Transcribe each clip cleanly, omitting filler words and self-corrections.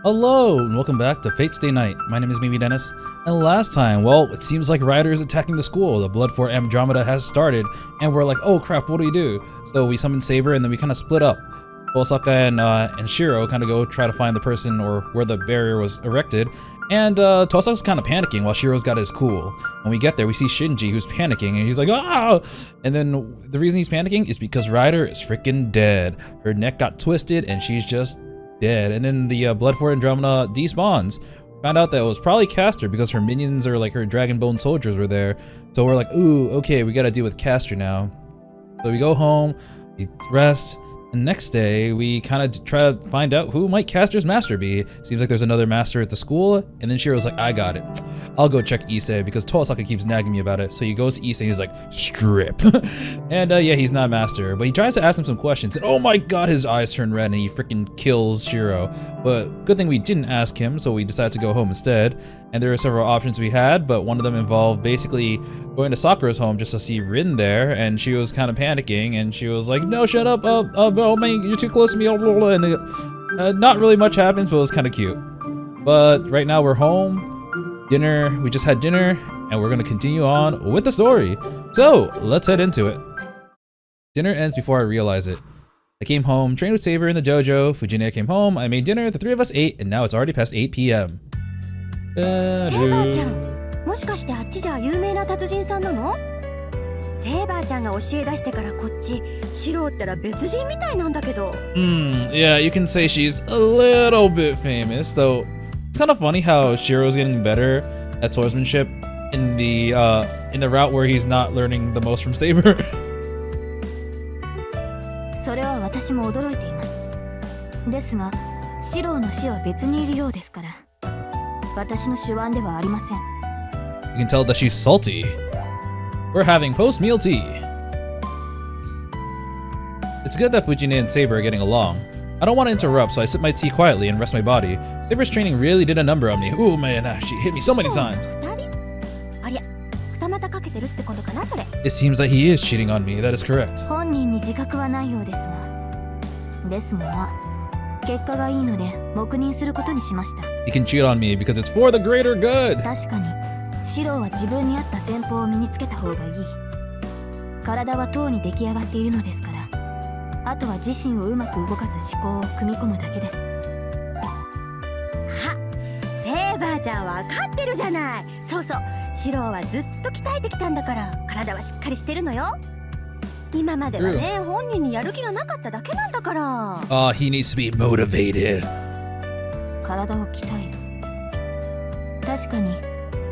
Hello, and welcome back to Fate Stay Night. My name is Mimi Dennis, and last time, well, it seems like Rider is attacking the school. The Blood for Andromeda has started, and we're like, oh crap, what do we do? So we summon Saber, and then we kind of split up. Osaka and Shirou kind of go try to find the person or where the barrier was erected, and Tosaka's kind of panicking while Shirou's got his cool. When we get there, we see Shinji, who's panicking, and he's like, ah! And then the reason he's panicking is because Rider is freaking dead. Her neck got twisted, and she's just dead. And then the Blood for Andromeda despawns. Found out that it was probably Castor because her minions or like her Dragonbone soldiers were there. So we're like, ooh, okay, we gotta deal with Castor now. So we go home, we rest, and next day we kind of try to find out who might Castor's master be. Seems like there's another master at the school, and then Shiro's like, I got it. I'll go check Issei because Tosaka keeps nagging me about it. So he goes to Issei and he's like, strip. And yeah, he's not master, but he tries to ask him some questions, and oh my god, his eyes turn red and he freaking kills Shirou. But good thing we didn't ask him, so we decided to go home instead. And there are several options we had, but one of them involved basically going to Sakura's home just to see Rin there, and she was kind of panicking, and she was like, no, shut up, oh man, you're too close to me, and not really much happens, but it was kind of cute. But right now we're home. Dinner, we just had dinner, and we're gonna continue on with the story. So let's head into it. Dinner ends before I realize it. I came home, trained with Saber in the dojo, Fujine came home, I made dinner, the three of us ate, and now it's already past 8 p.m. セーバーちゃん、もしかしてあっちじゃ有名な達人さんなの？セーバーちゃんが教え出してからこっち、シローったら別人みたいなんだけど。Yeah, you can say she's a little bit famous, though. It's kind of funny how Shiro's getting better at swordsmanship in the route where he's not learning the most from Saber. それは私も驚いています。ですが、シローの死は別にいるようですから。私の手腕ではありません。You can tell that she's salty. We're having post-meal tea. It's good that Fujine and Saber are getting along. I don't want to interrupt, so I sip my tea quietly and rest my body. Saber's training really did a number on me. Ooh man, she hit me so many times. It seems like he is cheating on me. That is correct. 本人に自覚はないようですが。ですが、結果がいいので黙認することにしました。He can cheat on me because it's for the greater good. 確かに、シローは自分に合った戦法を身につけた方がいい。体はとうに出来上がっているのですから、あとは自身をうまく動かす思考を組み込むだけです。あ、セーバーちゃんわかってるじゃない。そうそう、シローはずっと鍛えてきたんだから、体はしっかりしてるのよ。今まではね、本人にやる気がなかっただけなんだから。He needs to be motivated. 体を鍛える。確かに。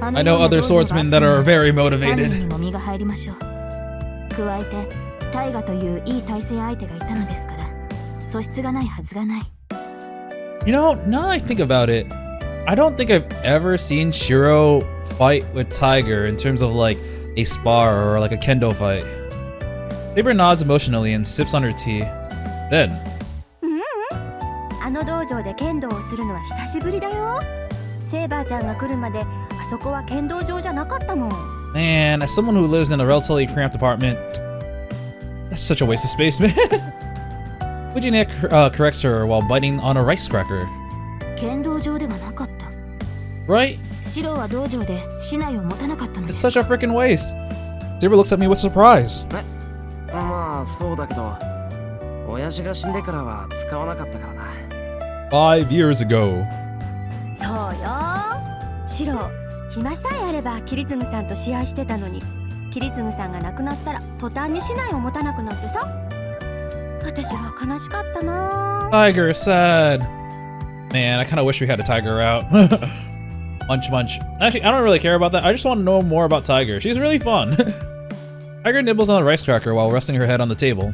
I know other swordsmen that are very motivated. にも身が入りましょう。加えて、タイガといういい対戦相手がいたのですから、素質がないはずがない。You know, now I think about it, I don't think I've ever seen Shirou fight with Tiger in terms of like a spar or like a kendo fight. Saber nods emotionally and sips on her tea. Then, あの道場で剣道をするのは久しぶりだよ。セーバーちゃんが来るまであそこは剣道場じゃなかったもん。man, as someone who lives in a relatively cramped apartment, that's such a waste of space, man. Fujine corrects her while biting on a rice cracker. 剣道場ではなかった。Right? シローは道場で竹刀を持たなかったので It's す。 such a freaking waste. Saber looks at me with surprise. まあそうだけど、親父が死んでからは使わなかったからな。5 years ago. そうよ。シロー、暇さえあればキリツグさんと試合してたのに、キリツグさんが亡くなったら途端に竹刀を持たなくなってさ。私は悲しかったな。 Tiger, sad. Man, I kind of wish we had a Tiger out. Munch munch. Actually, I don't really care about that. I just want to know more about Tiger. She's really fun. Tiger nibbles on a rice cracker while resting her head on the table.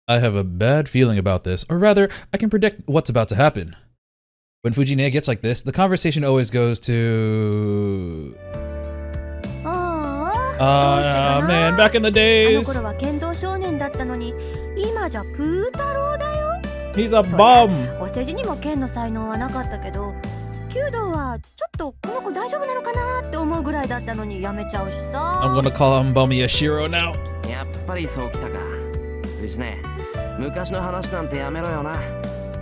I have a bad feeling about this, or rather, I can predict what's about to happen. When Fujine gets like this, the conversation always goes to... man, back in the あの days. 頃は剣道少年だったのに、今じゃプー太郎だよ。 He's a bum. お世辞にも剣の才能はなかったけど、弓道はちょっとこの子大丈夫なのかなって思うぐらいだったのにやめちゃうしさ。 I'm gonna call him Bummy Shirou now. やっぱりそうきたか。藤ね、昔の話なんてやめろよな。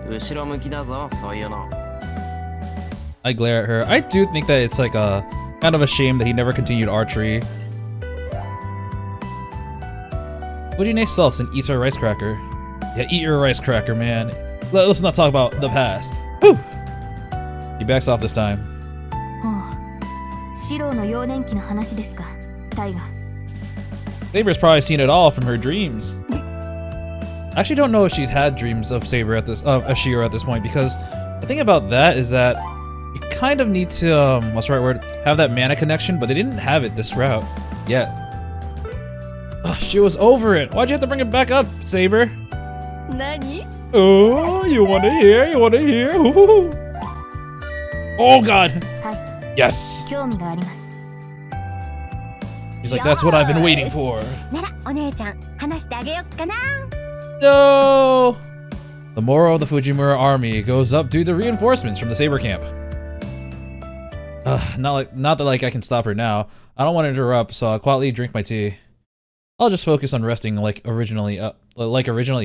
後ろ向きだぞ、そういうの。 I glare at her. I do think that it's like a kind of a shame that he never continued archery. Fujine sulks and eats her rice cracker. Yeah, eat your rice cracker, man. Let's not talk about the past. Whew! He backs off this time. シローの幼年期の話ですか、タイガ。 Saber's probably seen it all from her dreams. I actually don't know if she'd had dreams of Saber at this, of Shirou at this point, because the thing about that is that you kind of need to, what's the right word? Have that mana connection, but they didn't have it this route yet. Ugh, she was over it. Why'd you have to bring it back up, Saber? 何？ Oh, you wanna hear? You wanna hear? Ooh. Oh God! はい、 Yes! 興味があります。 He's like, that's what I've been waiting for. ならお姉ちゃん話してあげよっかな。 No! The morale of the Fujimura army goes up due to reinforcements from the Saber camp. Not that like I can stop her now. I don't want to interrupt, so I'll quietly drink my tea. I'll just focus on resting like originally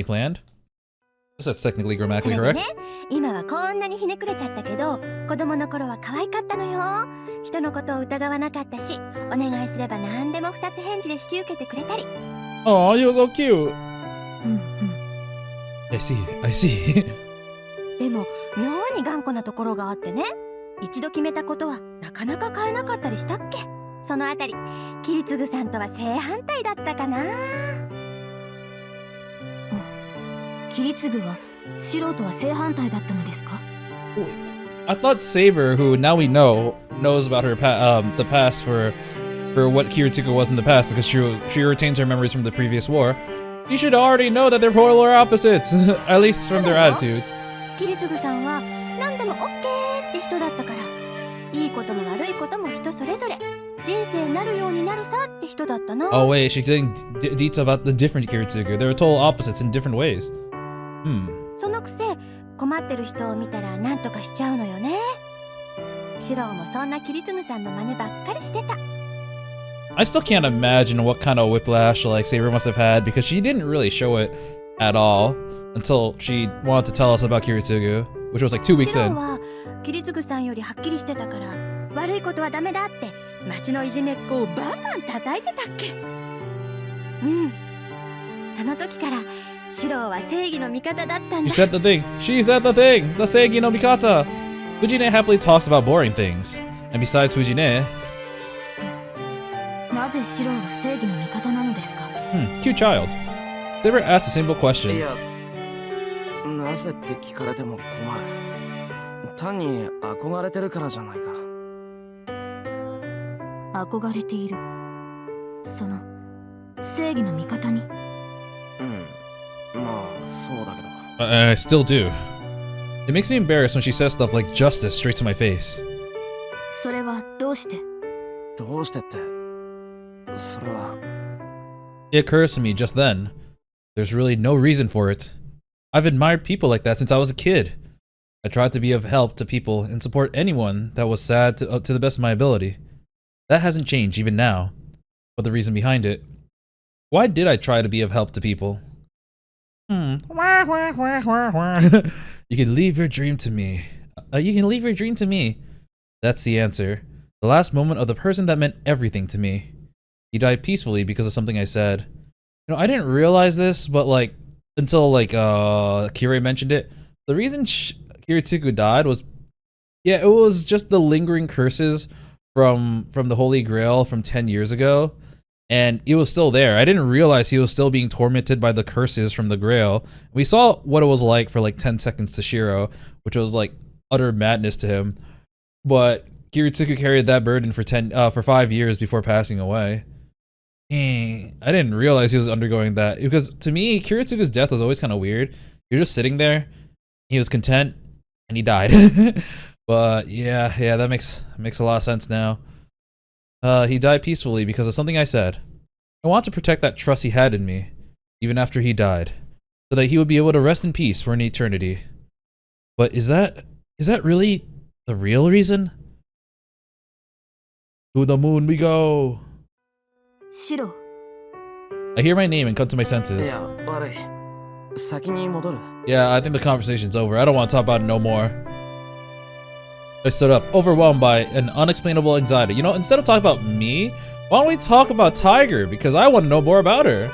planned. Guess that's technically そ grammatically れで correct. ね、今はこんなにひねくれちゃったけど、子供の頃は可愛かったのよ。人のことを疑わなかったし、お願いすれば何でも二つ返事で引き受けてくれたり。 Oh, you're so cute. うんうん。 I see. I see. でも妙に頑固なところがあってね、一度決めたことはなかなか変えなかったりしたっけ。そのあたり桐次さんとは正反対だったかな。桐次はシローとは正反対だったのですか？ I thought Saber, who now we know, knows about her the past for what Kiritsugu was in the past because she retains her memories from the previous war. You should already know that they're polar opposites, at least from their attitudes. 桐次さんは何でも OK って人だったから、いいことも悪いことも人それぞれ、人生になるようになるさって人だったな。 Oh wait, she's getting deets about the different Kiritsugu. They're total opposites in different ways. そのくせ困ってる人を見たら何とかしちゃうのよね。シローもそんな桐次さんの真似ばっかりしてた。 I still can't imagine what kind of whiplash like Saber must have had because she didn't really show it at all until she wanted to tell us about Kiritsugu, which was like 2 weeks シロー in. は桐次さんよりはっきりしてたから、悪いことはダメだって町のいじめっ子をバンバン叩いてたっけ。その時からシローは正義の味方だったん She だ。 said the thing. She said the thing. The Seigi no Mikata. Fujine happily talks about boring things. And besides Fujine, なぜシローが正義の味方なのですか？ cute child. Saber asked a simple い question. や、なぜって聞かれても困る。単に憧れてるからじゃないか。憧れている。その正義の味方に。うん、まあそうだけど。 And I still do. It makes me embarrassed when she says stuff like justice straight to my face. それはどうして？どうしてって、それは。 It occurs to me just then. There's really no reason for it. I've admired people like that since I was a kid. I tried to be of help to people and support anyone that was sad to the best of my ability. That hasn't changed even now. But the reason behind it. Why did I try to be of help to people? You can leave your dream to me. You can leave your dream to me. That's the answer. The last moment of the person that meant everything to me. He died peacefully because of something I said. You know, I didn't realize this, but like until like Kirei mentioned it. The reason Kiritsugu died was, yeah, it was just the lingering curses from the Holy Grail from 10 years ago. And it was still there. I didn't realize he was still being tormented by the curses from the Grail. We saw what it was like for like 10 seconds to Shirou, which was like utter madness to him. But Kiritsugu carried that burden for 5 years before passing away. I didn't realize he was undergoing that, because to me, Kiritsugu's death was always kind of weird. You're just sitting there, he was content, and he died. But yeah, that makes a lot of sense now. He died peacefully because of something I said. I want to protect that trust he had in me, even after he died, so that he would be able to rest in peace for an eternity. But is that really the real reason? To the moon we go. シロー。 I hear my name and come to my い senses. や、悪い。先に戻る。 Yeah, I think the conversation's over. I don't want to talk about it no more. I stood up, overwhelmed by an unexplainable anxiety. You know, instead of talking about me, why don't we talk about Tiger? Because I want to know more about her.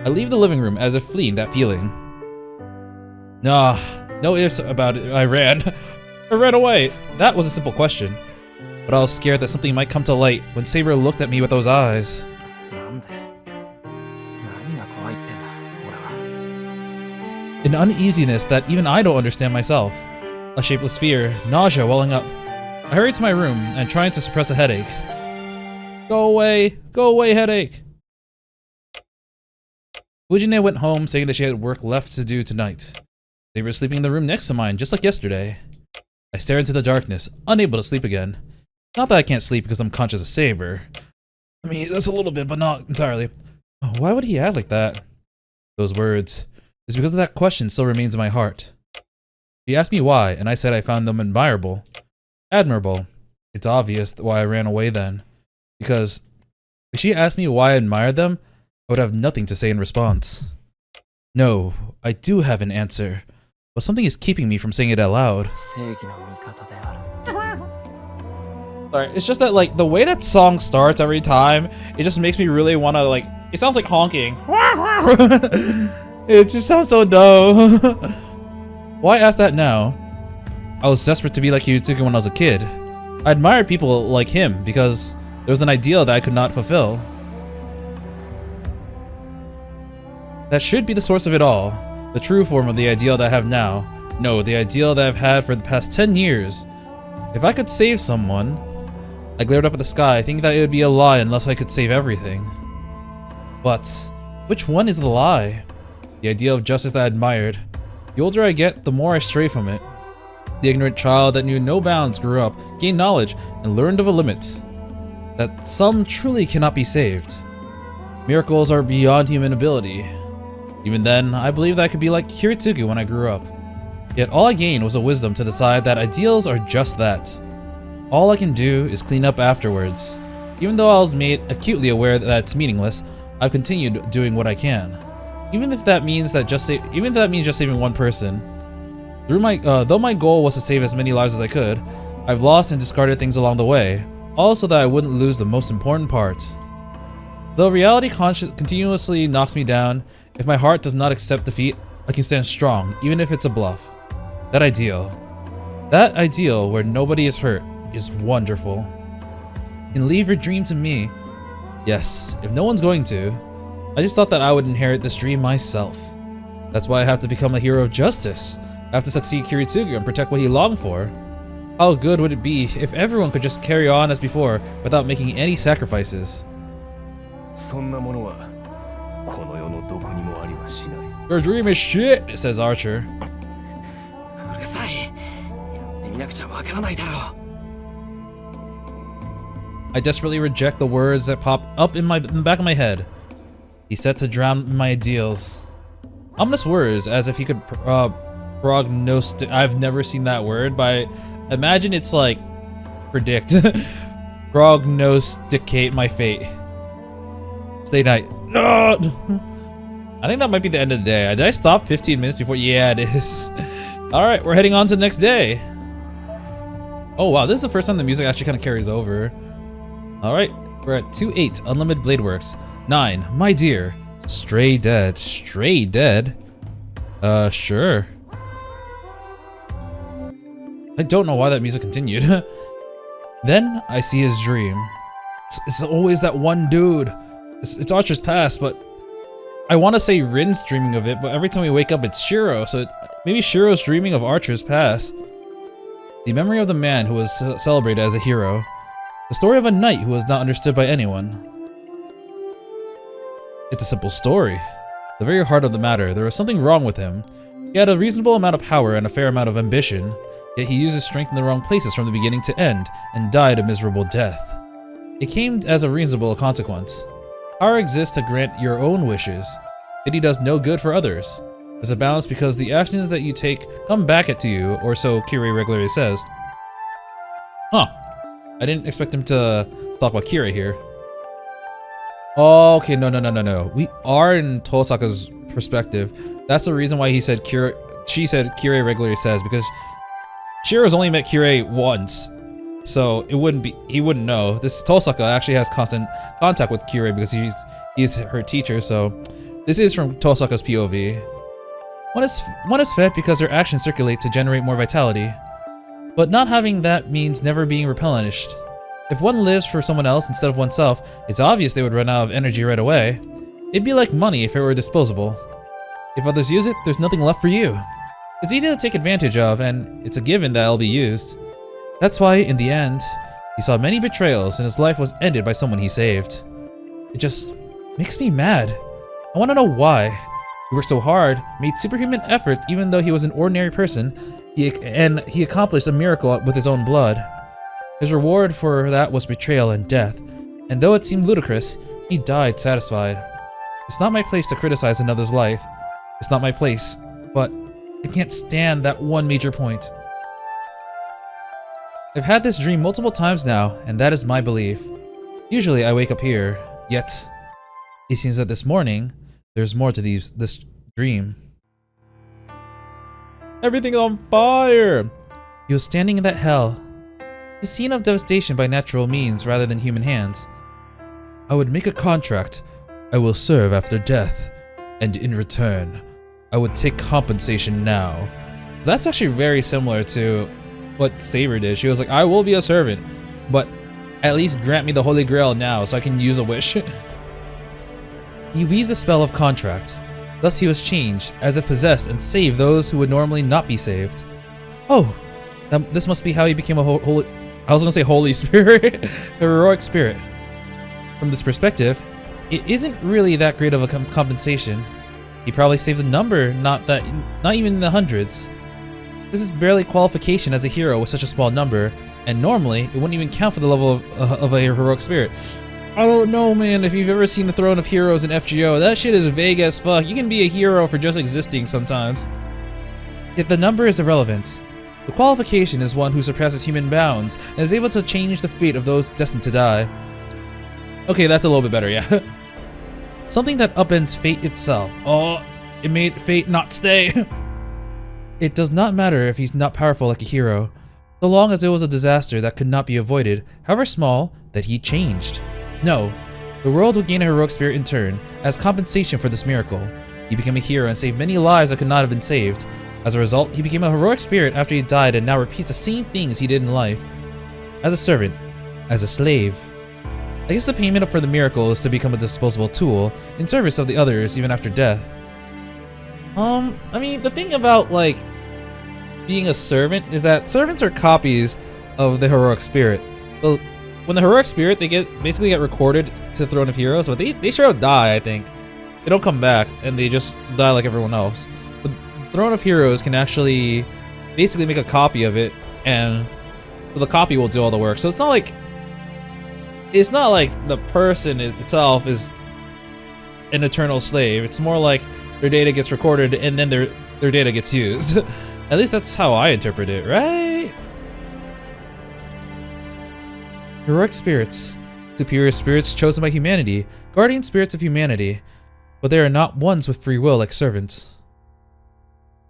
I leave the living room as if fleeing that feeling. Nah, no ifs about it. I ran. I ran away. That was a simple question. But I was scared that something might come to light when Saber looked at me with those eyes. なんで何が怖いってんだ俺は。 An uneasiness that even I don't understand myself. A shapeless fear, nausea welling up. I hurried to my room and tried to suppress a headache. Go away, headache. Fujine went home saying that she had work left to do tonight. They were sleeping in the room next to mine, just like yesterday. I stare into the darkness, unable to sleep again. Not that I can't sleep because I'm conscious of Saber. I mean, that's a little bit, but not entirely. Why would he act like that? Those words. It's because that question still remains in my heart. He asked me why, and I said I found them admirable. Admirable. It's obvious why I ran away then. Because if she asked me why I admired them, I would have nothing to say in response. No, I do have an answer, but something is keeping me from saying it out loud. 正義の味方である。 Sorry, it's just that like the way that song starts every time, it just makes me really want to like. It sounds like honking. It just sounds so dumb. Why ask that now? I was desperate to be like Hiritsuki when I was a kid. I admired people like him because there was an ideal that I could not fulfill. That should be the source of it all. The true form of the ideal that I have now. No, the ideal that I've had for the past 10 years. If I could save someone... I glared up at the sky, thinking that it would be a lie unless I could save everything. But, which one is the lie? The ideal of justice that I admired. The older I get, the more I stray from it. The ignorant child that knew no bounds grew up, gained knowledge, and learned of a limit. That some truly cannot be saved. Miracles are beyond human ability. Even then, I believed that I could be like Hiritsuki when I grew up. Yet all I gained was a wisdom to decide that ideals are just that. All I can do is clean up afterwards. Even though I was made acutely aware that it's meaningless, I've continued doing what I can. Even if that means just saving one person. Though my goal was to save as many lives as I could, I've lost and discarded things along the way, all so that I wouldn't lose the most important part. Though reality continuously knocks me down, if my heart does not accept defeat, I can stand strong, even if it's a bluff. That ideal where nobody is hurt, is wonderful. And leave your dream to me. Yes, if no one's going to. I just thought that I would inherit this dream myself. That's why I have to become a hero of justice. I have to succeed Kiritsugu and protect what he longed for. How good would it be if everyone could just carry on as before without making any sacrifices? Your dream is shit, says Archer. うるさい。やってみなくちゃわからないだろう。 I desperately reject the words that pop up in the back of my head. He's set to drown my ideals. Ominous words, as if he could prognostic. I've never seen that word, but I imagine it's like predict, prognosticate my fate. Stay night. I think that might be the end of the day. Did I stop 15 minutes before? Yeah, it is. All right, we're heading on to the next day. Oh wow, this is the first time the music actually kind of carries over. All right, we're at 2-8, Unlimited Blade Works. 9, My Dear, Stray Dead. Stray Dead? Sure. I don't know why that music continued. Then I see his dream. It's always that one dude. It's Archer's past, but I want to say Rin's dreaming of it, but every time we wake up it's Shirou, so maybe Shirou's dreaming of Archer's past. The memory of the man who was celebrated as a hero. The story of a knight who was not understood by anyone. It's a simple story. The very heart of the matter, there was something wrong with him. He had a reasonable amount of power and a fair amount of ambition, yet he used his strength in the wrong places from the beginning to end, and died a miserable death. It came as a reasonable consequence. Power exists to grant your own wishes, yet he does no good for others. There's a balance because the actions that you take come back at you, or so Kirei regularly says. Huh. I didn't expect him to talk about Kirei here. Oh, okay, no. We are in Tosaka's perspective. That's the reason why he said Kira. She said Kirei regularly says, because Shiro's only met Kirei once, so it wouldn't be. He wouldn't know. This Tosaka actually has constant contact with Kirei because he's her teacher. So this is from Tosaka's POV. One is fed because their actions circulate to generate more vitality, but not having that means never being replenished. If one lives for someone else instead of oneself, it's obvious they would run out of energy right away. It'd be like money if it were disposable. If others use it, there's nothing left for you. It's easy to take advantage of, and it's a given that it'll be used. That's why, in the end, he saw many betrayals and his life was ended by someone he saved. It just makes me mad. I want to know why. He worked so hard, made superhuman efforts even though he was an ordinary person, and he accomplished a miracle with his own blood. His reward for that was betrayal and death, and though it seemed ludicrous, he died satisfied. It's not my place to criticize another's life. It's not my place, but I can't stand that one major point. I've had this dream multiple times now, and that is my belief. Usually I wake up here, yet it seems that this morning, there's more to this dream. Everything's on fire! He was standing in that hell. The scene of devastation by natural means rather than human hands. I would make a contract. I will serve after death, and in return, I would take compensation now. That's actually very similar to what Saber did. She was like, I will be a servant, but at least grant me the Holy Grail now so I can use a wish. He weaves a spell of contract. Thus he was changed, as if possessed, and saved those who would normally not be saved. Oh, this must be how he became a Holy Spirit, a heroic spirit. From this perspective, it isn't really that great of a compensation. He probably saved a number, not even in the hundreds. This is barely qualification as a hero with such a small number, and normally it wouldn't even count for the level of a heroic spirit. I don't know, man, if you've ever seen the Throne of Heroes in FGO, that shit is vague as fuck. You can be a hero for just existing sometimes. Yet the number is irrelevant. The qualification is one who surpasses human bounds and is able to change the fate of those destined to die. Okay, that's a little bit better, yeah. Something that upends fate itself. Oh, it made fate not stay. It does not matter if he's not powerful like a hero, so long as it was a disaster that could not be avoided, however small, that he changed. No, the world would gain a heroic spirit in turn, as compensation for this miracle. He became a hero and saved many lives that could not have been saved. As a result, he became a heroic spirit after he died and now repeats the same things he did in life. As a servant, as a slave. I guess the payment for the miracle is to become a disposable tool in service of the others even after death. I mean, the thing about, like, being a servant is that servants are copies of the heroic spirit. Well, when the heroic spirit, they basically get recorded to the Throne of Heroes, but they sure die, I think. They don't come back, and they just die like everyone else. But the Throne of Heroes can actually basically make a copy of it, and the copy will do all the work. So it's not like the person itself is an eternal slave. It's more like their data gets recorded and then their data gets used. At least that's how I interpret it, right? Heroic spirits. Superior spirits chosen by humanity. Guardian spirits of humanity. But they are not ones with free will like servants.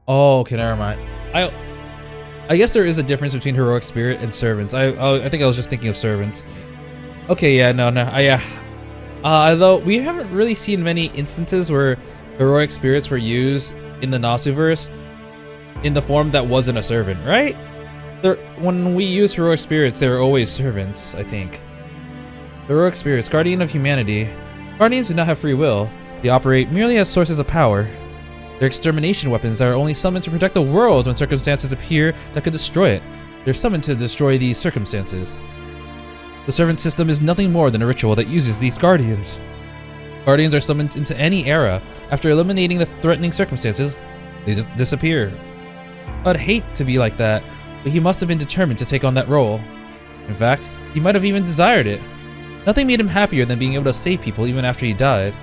Oh, okay, never mind. I guess there is a difference between heroic spirit and servants. I think I was just thinking of servants. Okay, yeah, no. Although we haven't really seen many instances where heroic spirits were used in the Nasuverse in the form that wasn't a servant, right? When we use heroic spirits, they were always servants, I think. Heroic spirits, guardian of humanity. Guardians do not have free will. They operate merely as sources of power. They're extermination weapons that are only summoned to protect the world when circumstances appear that could destroy it. They're summoned to destroy these circumstances. The servant system is nothing more than a ritual that uses these guardians. Guardians are summoned into any era. After eliminating the threatening circumstances, they just disappear. I'd hate to be like that, but he must have been determined to take on that role. In fact, he might have even desired it. Nothing made him happier than being able to save people even after he died.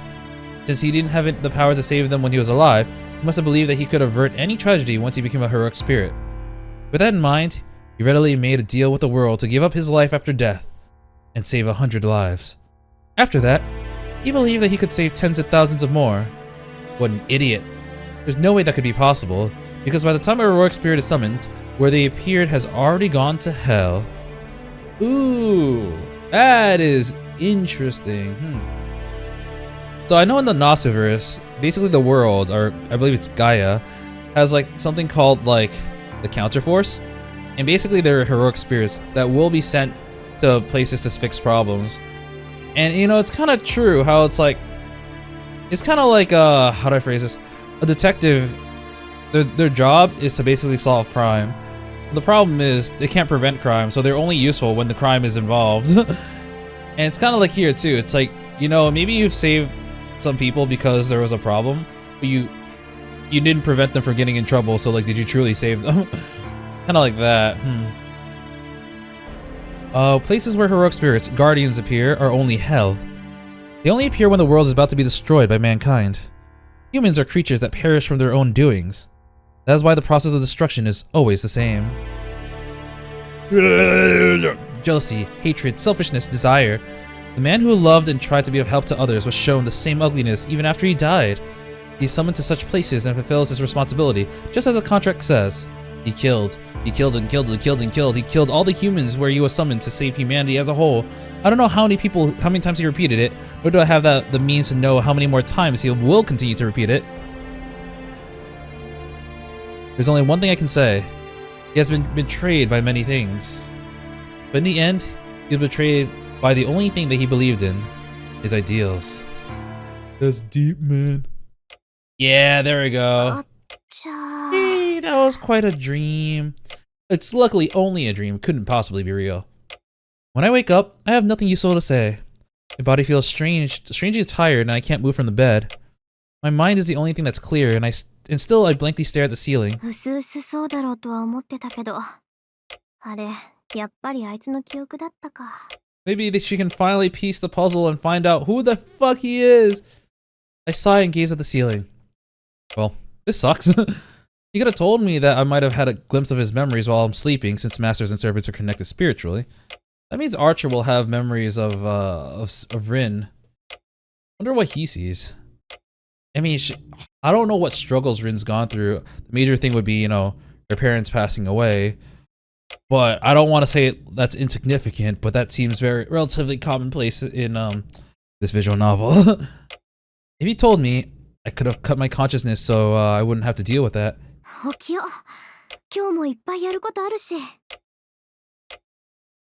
Since he didn't have the power to save them when he was alive, he must have believed that he could avert any tragedy once he became a heroic spirit. With that in mind, he readily made a deal with the world to give up his life after death and save 100 lives. After that, He believed that he could save tens of thousands of more. What an idiot. There's no way that could be possible, because by the time a heroic spirit is summoned, where they appeared has already gone to hell. Ooh, that is interesting. So I know in the Gnostiverse, basically the world, or I believe it's Gaia, has like something called like the Counterforce, and basically they're heroic spirits that will be sent to places to fix problems. And you know, it's kind of true how it's kind of like how do I phrase this? A detective, their job is to basically solve crime. The problem is they can't prevent crime, so they're only useful when the crime is involved. And it's kind of like here too. It's like, you know, maybe you've saved some people because there was a problem, but you didn't prevent them from getting in trouble. So like, did you truly save them? Kind of like that. Places where heroic spirits, guardians appear are only hell. They only appear when the world is about to be destroyed by mankind. Humans are creatures that perish from their own doings. That is why the process of destruction is always the same. Jealousy, hatred, selfishness, desire. The man who loved and tried to be of help to others was shown the same ugliness even after he died. He is summoned to such places and fulfills his responsibility, just as the contract says. He killed and killed and killed and killed. He killed all the humans where he was summoned to save humanity as a whole. I don't know how many times he repeated it, nor do I have the means to know how many more times he will continue to repeat it. There's only one thing I can say. He has been betrayed by many things. But in the end, he was betrayed by the only thing that he believed in, his ideals. That's deep, man. Yeah, there we go. Hey, that was quite a dream. It's luckily only a dream, couldn't possibly be real. When I wake up, I have nothing useful to say. My body feels strangely tired and I can't move from the bed. My mind is the only thing that's clear and still I blankly stare at the ceiling. Maybe she can finally piece the puzzle and find out who the fuck he is. I sigh and gaze at the ceiling. Well, this sucks. He could have told me that I might have had a glimpse of his memories while I'm sleeping, since masters and servants are connected spiritually. That means Archer will have memories of Rin. Wonder what he sees. I mean, I don't know what struggles Rin's gone through. The major thing would be, you know, her parents passing away. But I don't want to say that's insignificant, but that seems relatively commonplace in this visual novel. If he told me, I could have cut my consciousness so I wouldn't have to deal with that.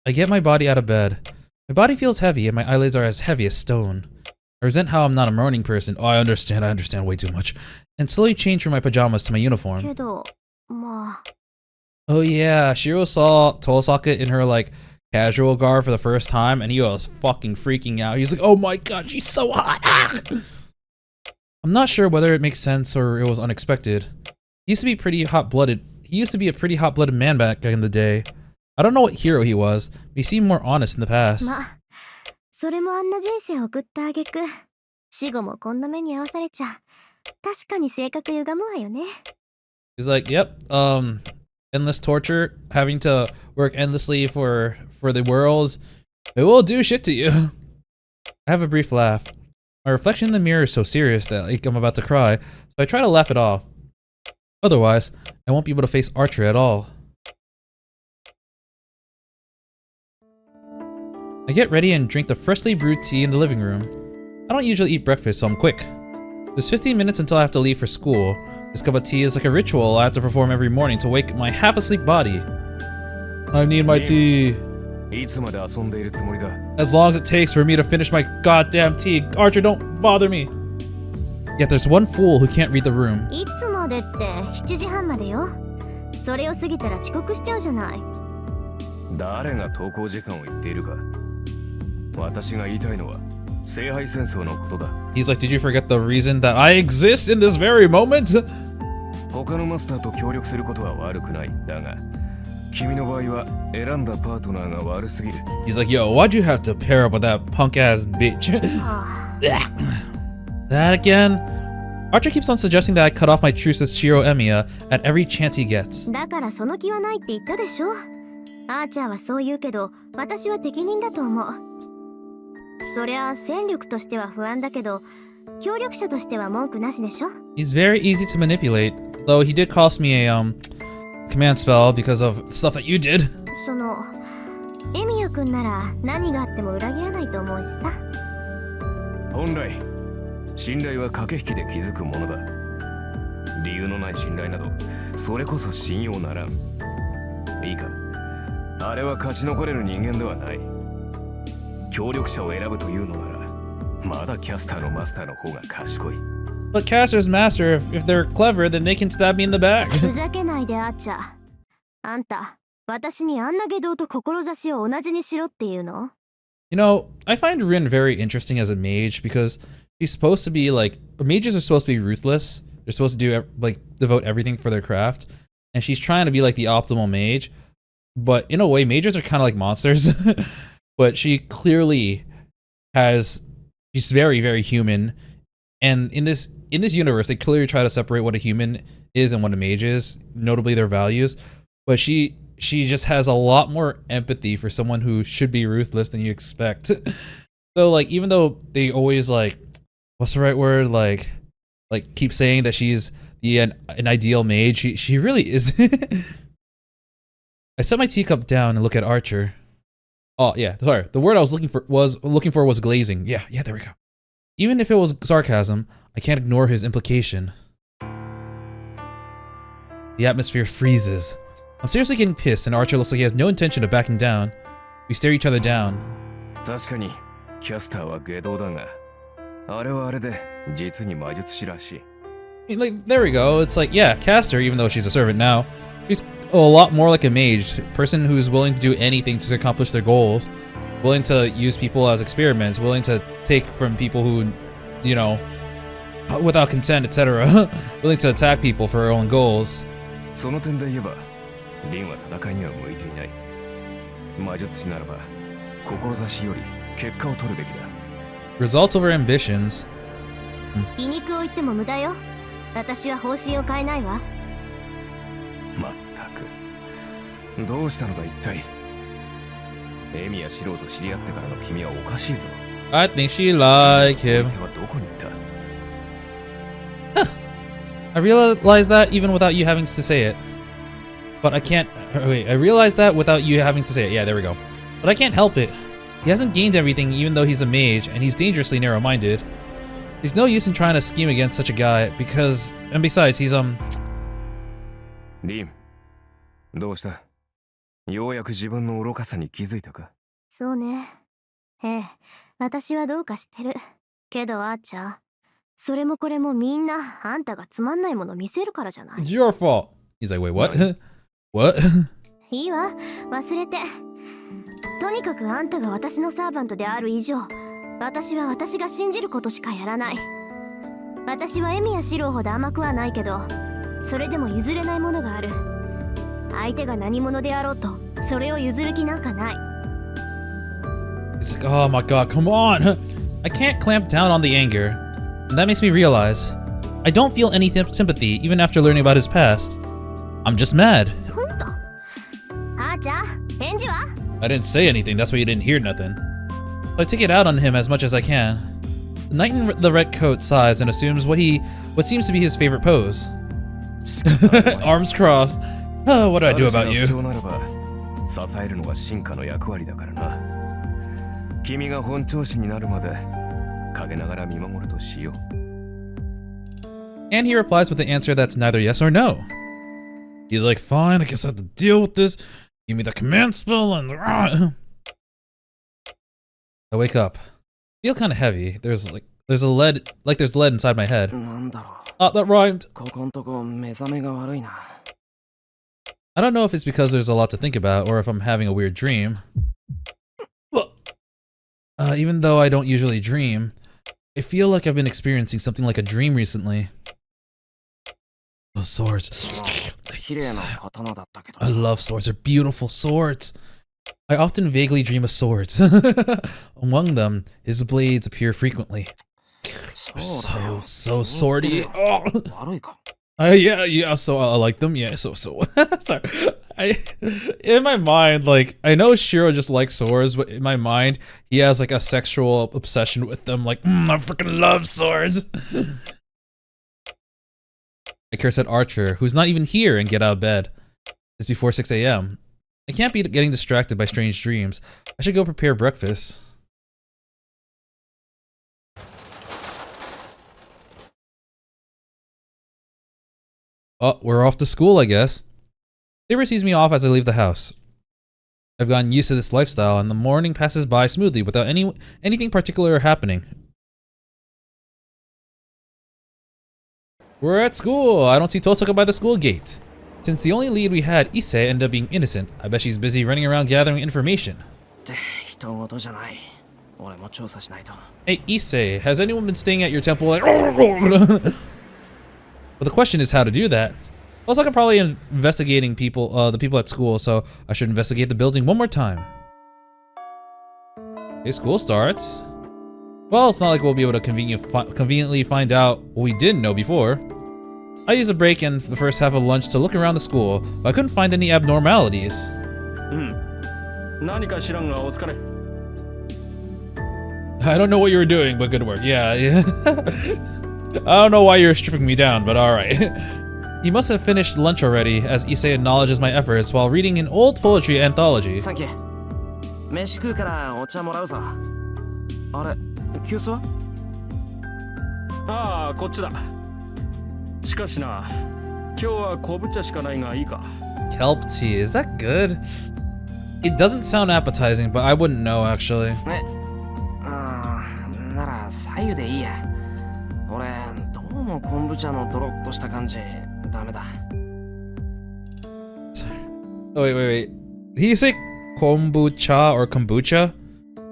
I get my body out of bed. My body feels heavy and my eyelids are as heavy as stone. I resent how I'm not a mourning person. Oh, I understand way too much. And slowly change from my pajamas to my uniform. Oh yeah, Shirou saw Tosaka in her like casual garb for the first time and he was fucking freaking out. He's like, oh my god, she's so hot! Ah! I'm not sure whether it makes sense or it was unexpected. He used to be pretty hot-blooded. He used to be a pretty hot-blooded man back in the day. I don't know what hero he was, but he seemed more honest in the past. He's like, yep, endless torture, having to work endlessly for the world. It will do shit to you. I have a brief laugh. My reflection in the mirror is so serious that like, I'm about to cry, so I try to laugh it off. Otherwise, I won't be able to face Archer at all. I get ready and drink the freshly brewed tea in the living room. I don't usually eat breakfast, so I'm quick. There's 15 minutes until I have to leave for school. This cup of tea is like a ritual I have to perform every morning to wake my half-asleep body. I need my tea. As long as it takes for me to finish my goddamn tea. Archer, don't bother me. Yet there's one fool who can't read the room. He's like, did you forget the reason that I exist in this very moment? He's like, yo, why'd you have to pair up with that punk ass bitch? That again? Archer keeps on suggesting that I cut off my truce with Shirou Emiya at every chance he gets. そりゃ戦力としては不安だけど、協力者としては文句なしでしょ。 He's very easy to manipulate, though he did cost me a command spell because of stuff that you did. そのエミヤくんなら何があっても裏切らないと思うしさ。本来信頼は駆け引きで築くものだ。理由のない信頼などそれこそ信用ならん。いいか、あれは勝ち残れる人間ではない。協力者を選ぶというのならまだキャスターのマスターの方が賢い。 But caster's master, if they're clever, then they can stab me in the back. ふざけないであっちゃ。あんた私にあんな下道と志を同じにしろっていうの？ You know, I find Rin very interesting as a mage because he's supposed to be like, mages are supposed to be ruthless. They're supposed to do like devote everything for their craft, and she's trying to be like the optimal mage. But in a way, mages are kind of like monsters. But she clearly she's very, very human. And in this universe, they clearly try to separate what a human is and what a mage is, notably their values. But she just has a lot more empathy for someone who should be ruthless than you expect. So like, even though they always like, what's the right word? Like keep saying that she's an ideal mage, she really is. I set my teacup down and look at Archer. Oh yeah, sorry. The word I was looking for was glazing. Yeah, there we go. Even if it was sarcasm, I can't ignore his implication. The atmosphere freezes. I'm seriously getting pissed, and Archer looks like he has no intention of backing down. We stare each other down. 確かにキャスターは下道だが、あれはあれで実に魔術師らしい。 Like, there we go. It's like, yeah, Caster, even though she's a servant now, she's a lot more like a mage, person who's willing to do anything to accomplish their goals, willing to use people as experiments, willing to take from people who, you know, without consent, etc., willing to attack people for her own goals. その点で言えば、リンは戦いには向いていない。魔術師ならば、志より結果を取るべきだ。Results over ambitions. 皮肉を言っても無駄よ。私は方針を変えないわ。まったく、どうしたのだ一体。エミやシロウと知り合ってからの君はおかしいぞ。I think she like him. はどこに行った？ I realized that even without you having to say it. But I can't. Wait, I realized that without you having to say it. Yeah, there we go. But I can't help it. He hasn't gained everything even though he's a mage, and he's dangerously narrow-minded. There's no use in trying to scheme against such a guy because, and besides, he'sリン、どうした？ようやく自分の愚かさに気づいたか？そうね。ええ、私はどうかしてる。けどあーちゃん、それもこれもみんなあんたがつまんないもの見せるからじゃない。 It's your fault. He's like, wait, what? What? いいわ、忘れて。とにかくあんたが私のサーバントである以上、私は私が信じることしかやらない。私はエミやシロウほど甘くはないけど、それでも譲れないものがある。相手が何者であろうと、それを譲る気なんかない。 He's like, oh my god, come on! I can't clamp down on the anger. And that makes me realize I don't feel any sympathy even after learning about his past. I'm just mad. ほんと。あーちゃん、返事は？ I didn't say anything, that's why you didn't hear nothing. So I take it out on him as much as I can. The knight in the red coat sighs and assumes what seems to be his favorite pose. Arms crossed. Oh, what do I do about you? ならば支えるのが進化の役割だからな。君が本調子になるまで陰ながら見守るとしよう。 And he replies with an answer that's neither yes or no. He's like, fine, I guess I have to deal with this. Give me the command spell and... I wake up. I feel kind of heavy. There's lead inside my head. なんだろう。 Oh, that rhymed. ここんとこ目覚めが悪いな。I don't know if it's because there's a lot to think about or if I'm having a weird dream. Even though I don't usually dream, I feel like I've been experiencing something like a dream recently. Those swords. 綺麗な刀だったけど。 I love swords. They're beautiful swords. I often vaguely dream of swords. Among them, his blades appear frequently. They're so swordy. Oh. 悪いか。Yeah. So I like them. Yeah. So. Sorry. In my mind, like I know Shirou just likes swords, but in my mind, he has like a sexual obsession with them. Like, I freaking love swords. I curse at Archer, who's not even here, and get out of bed. It's before 6 a.m. I can't be getting distracted by strange dreams. I should go prepare breakfast. Oh, we're off to school, I guess. Saber sees me off as I leave the house. I've gotten used to this lifestyle, and the morning passes by smoothly without anything particular happening. We're at school. I don't see Totsuka by the school gate. Since the only lead we had, Issei, ended up being innocent. I bet she's busy running around gathering information. Hey Issei, has anyone been staying at your temple like But the question is how to do that. Also, I'm probably investigating the people at school, so I should investigate the building one more time. Okay, school starts. Well, it's not like we'll be able to conveniently find out what we didn't know before. I used a break in the first half of lunch to look around the school, but I couldn't find any abnormalities. I don't know what you were doing, but good work. Yeah. I don't know why you're stripping me down, but alright. He must have finished lunch already, as Issei acknowledges my efforts while reading an old poetry anthology. Thank you. 飯食うからお茶もらうぞ。あれ、急須は？ああ、こっちだ。しかしな、今日は昆布茶しかないがいいか。Kelp tea, is that good? It doesn't sound appetizing, but I wouldn't know actually. なら左右でいいや。俺どうも昆布茶のドロッとした感じダメだ。Oh wait. Did he say kombucha or kombucha?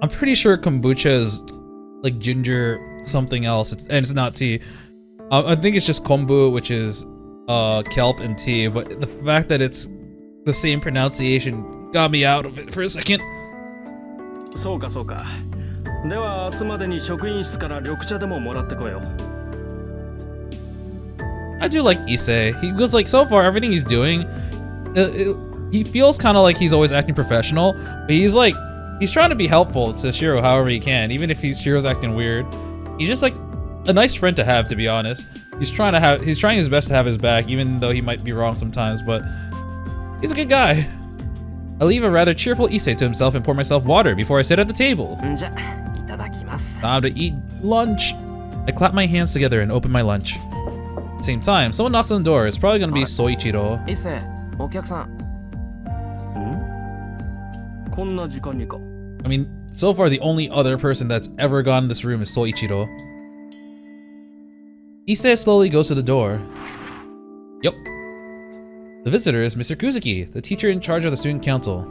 I'm pretty sure kombucha is like ginger something else, and it's not tea. I think it's just kombu, which is kelp and tea, but the fact that it's the same pronunciation got me out of it for a second. そうかそうか。では明日までに職員室から緑茶でももらってこよう。I do like Issei. He goes like, so far everything he's doing, he feels kind of like he's always acting professional, but he's trying to be helpful to Shirou however he can, even if Shirou's acting weird. He's just like a nice friend to have, to be honest. He's trying his best to have his back, even though he might be wrong sometimes, but he's a good guy. I leave a rather cheerful Issei to himself and pour myself water before I sit at the table. Time to eat lunch. I clap my hands together and open my lunch. At the same time, someone knocks on the door. It's probably gonna be Soichiro. Issei, お客さん。こんな時間にか。I mean, so far the only other person that's ever gone in this room is Soichiro. Issei slowly goes to the door. Yup. The visitor is Mr. Kuzuki, the teacher in charge of the student council.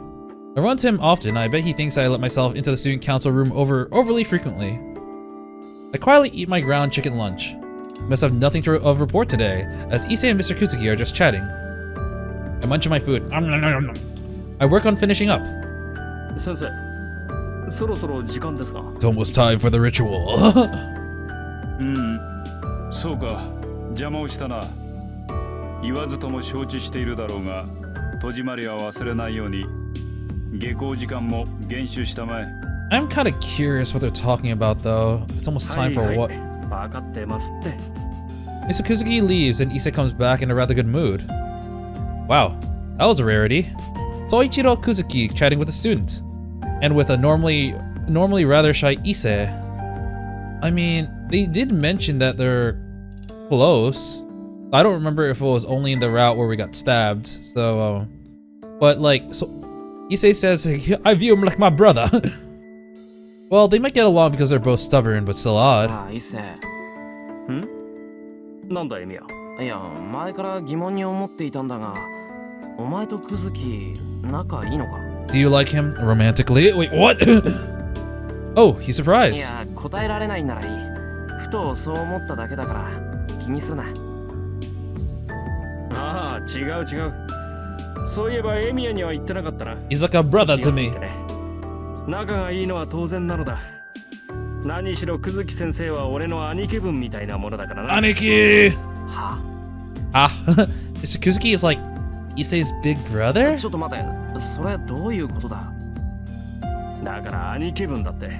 I run to him often. I bet he thinks I let myself into the student council room overly frequently. I quietly eat my ground chicken lunch. I must have nothing to report today, as Issei and Mr. Kuzuki are just chatting. I munch on my food. I work on finishing up. 先生、そろそろ時間ですか。 It's almost time for the ritual. そうか、邪魔をしたな。言わずとも承知しているだろうが、戸締まりは忘れないように。下校時間も厳守したまえ。I'm kind of curious what they're talking about though. It's almost time for what? 分かってますって。 Mr. Kuzuki leaves and Issei comes back in a rather good mood. Wow, that was a rarity. Soichiro Kuzuki chatting with a student, and with a normally rather shy Issei. I mean, they did mention that they're close. I don't remember if it was only in the route where we got stabbed. So, but like, so Issei says, I view him like my brother. Well, they might get along because they're both stubborn, but still odd. Issei. なんだエミヤ。いや、前から疑問に思っていたんだが、お前とクズキ仲いいのか？ Do you like him romantically? Wait, what? Oh, he's い surprised. や、答えられないならいい。ふとそう思っただけだから気にすな。ああ、違う。そういえばエミヤには言ってなかったな。 He's like a brother to me. 仲がいいのは当然なのだ。何しろクズキ先生は俺の兄貴分みたいなものだからな。兄貴! は？ Ah, Mr. Kuzuki is like Issei's big brother? ちょっと待て、それどういうことだ？だから兄貴分だって。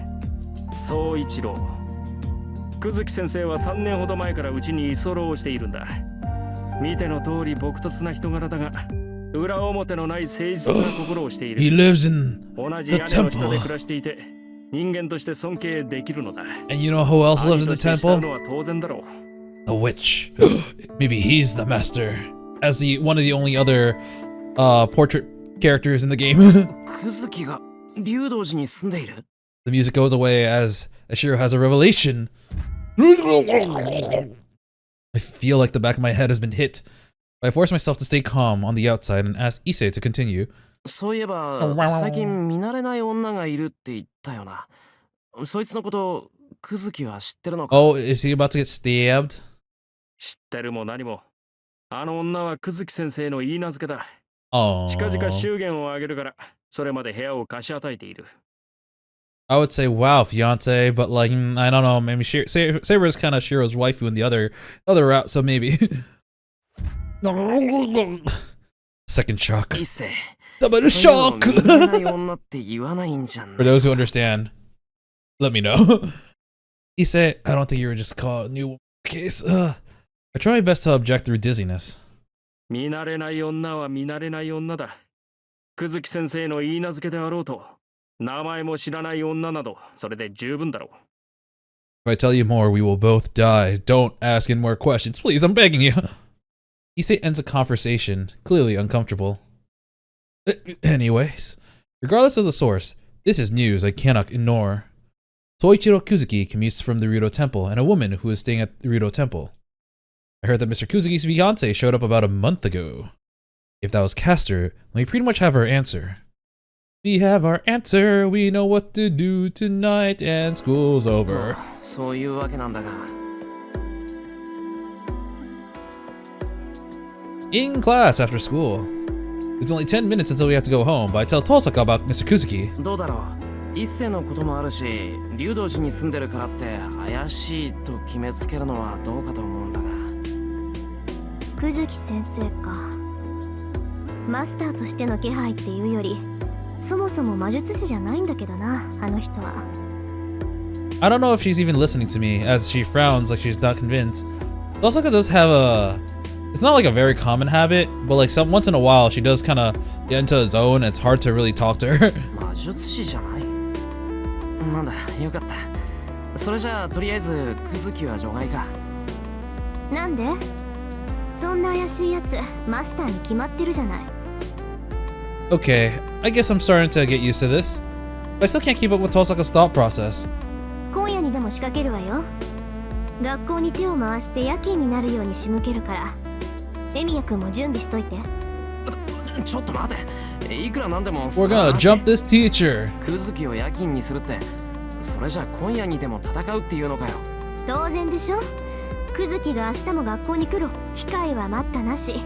総一郎。久月先生は3年ほど前からうちに居候をしているんだ。見ての通り朴突な人柄だが、裏表のない誠実な心をしている。He lives in 同じ the 屋根の下で temple. 暮らしていて、人間として尊敬できるのだ。 And you know who else lives in the 兄として慕う temple? のは当然だろう。 The witch. Maybe he's the master. As one of the only other portrait characters in the game. クズキが竜道寺に住んでいる？ The music goes away as Shirou has a revelation. I feel like the back of my head has been hit. But I force myself to stay calm on the outside and ask Issei to continue. そういえば最近見慣れない女がいるって言ったよな。そいつのことクズキは知ってるのか？ Oh, is he about to get stabbed? 知ってるも何も。あの女は久月先生の言い名付けだ。 Oh. 近々祝言をあげるから、それまで部屋を貸し与えている。 I would say, wow, fiance, but like, I don't know, maybe Saber is kind of Shiro's waifu in the other route, so maybe. Second shock. 一世 Double そういう shock! の見慣れない女って言わないんじゃん For those who understand, let me know. Issei, I don't think you were just calling new case. I try my best to object through dizziness. 見慣れない女は見慣れない女だ。久月先生の言い名付けであろうと、名前も知らない女など、それで十分だろう。 If I tell you more, we will both die. Don't ask any more questions, please. I'm begging you. Issei ends the conversation, clearly uncomfortable. Anyways, regardless of the source, this is news I cannot ignore. Soichiro Kuzuki commutes from the Ryudo Temple, and a woman who is staying at the Ryudo Temple. I heard that Mr. Kuzuki's fiancé showed up about a month ago. If that was Caster, then we pretty much have our answer. We have our answer, we know what to do tonight, and school's over. そういうわけなんだが In class after school. It's only 10 minutes until we have to go home, but I tell Tosaka about Mr. Kuzuki. どうだろう、一世のこともあるし竜道寺に住んでるからって怪しいと決めつけるのはどうかと思うんだが。久月先生か。マスターとしての気配っていうより、そもそも魔術師じゃないんだけどな、あの人は。I don't know if she's even listening to me, as she frowns like she's not convinced. Tosaka does have a... It's not like a very common habit, but like once in a while she does kind of get into a zone and it's hard to really talk to her. 魔術師じゃない？なんだ、よかった。それじゃあとりあえずクズキは除外か。なんで？そんな怪しいやつ、マスターに決まってるじゃない。Okay, I guess I'm starting to get used to this. But I still can't keep up with Tosaka's thought process. 今夜にでも仕掛けるわよ。学校に手を回して夜勤になるように仕向けるから。エミヤ君も準備しといて。ちょっと待て、いくらなんでも We're gonna jump this teacher. クズキを夜勤にするって、それじゃ今夜にでも戦うっていうのかよ。当然でしょ。クズキが明日も学校に来る機会は待ったなし。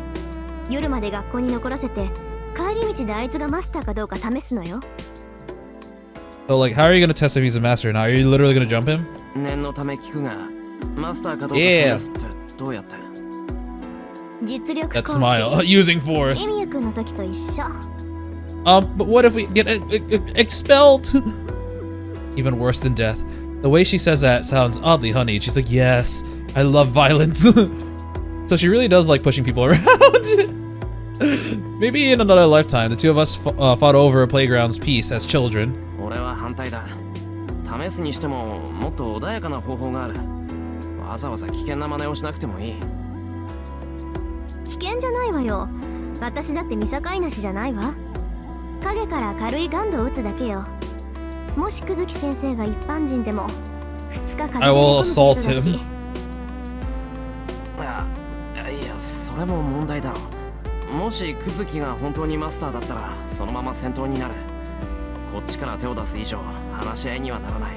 夜まで学校に残らせて帰り道であいつがマスターかどうか試すのよ。 So like, how are you gonna test if he's a master now? Are you literally gonna jump him? 念のため聞くが、マスターかどうか試すってどうやって？実力 That 行 smile. 使。 Using エ force. ミヤ君の時と一緒。But what if we get expelled? Even worse than death. The way she says that sounds oddly honeyed. She's like, yes, I love violence. So she really does like pushing people around. Maybe in another lifetime, the two of us fought over a playground's peace as children. 俺は反対だ。試すにしてももっと穏やかな方法がある。わざわざ危険な真似をしなくてもいい。危険じゃないわよ。私だって見境なしじゃないわ。影から軽いガンドを撃つだけよ。もし久月先生が一般人でも2日か I will assault him. いや、それも問題だろう。もしクズキが本当にマスターだったらそのまま戦闘になる。こっちから手を出す以上話し合いにはならない。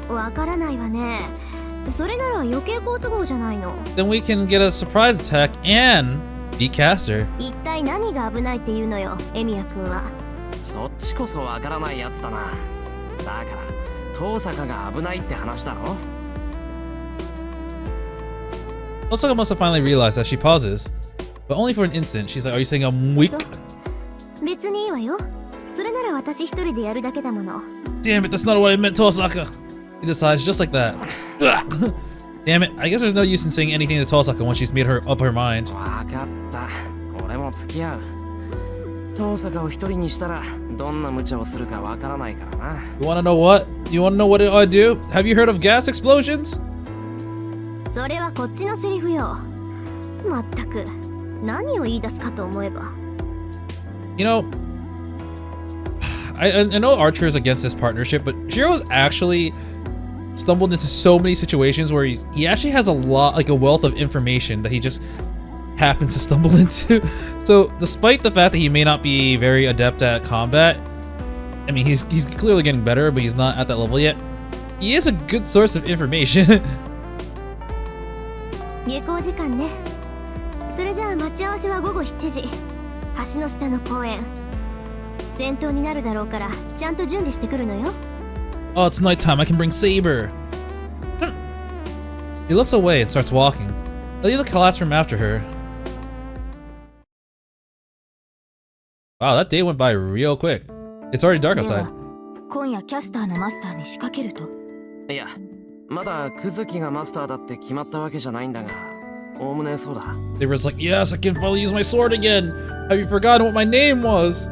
わからないわね。それなら余計好都合じゃないの。 Then we can get a surprise attack and beat Caster. 一体何が危ないっていうのよ、エミヤ君は。そっちこそわからないやつだな。だから遠坂が危ないって話だろ。Tosaka must have finally realized that she pauses, but only for an instant. She's like, "Are you saying I'm weak?" 別にいいわよ。それなら私一人でやるだけだもの。 Damn it, that's not what I meant, Tosaka. He decides just like that. Damn it, I guess there's no use in saying anything to Tosaka once she's made up her mind. わかった。俺も付き合う。遠坂を一人にしたらどんな無茶をするかわからないからな。You wanna know what? You wanna know what I do? Have you heard of gas explosions? それはこっちのセリフよ。まったく何を言い出すかと思えば。You know, I know Archer is against this partnership, but Shiro's actually stumbled into so many situations where he actually has a lot, like a wealth of information that he just happens to stumble into. So despite the fact that he may not be very adept at combat, I mean, he's clearly getting better, but he's not at that level yet. He is a good source of information. 下校時間ね。それじゃあ待ち合わせは午後7時。橋の下の公園。戦闘になるだろうからちゃんと準備してくるのよ。Oh, it's nighttime. I can bring Saber. He looks away and starts walking. I leave the classroom after her. Wow, that day went by real quick. It's already dark outside. 今夜キャスターのマスターに仕掛けると。いや、まだクズキがマスターだって決まったわけじゃないんだが、おおむねそうだ。Saber's like, yes, I can finally use my sword again. Have you forgotten what my name was?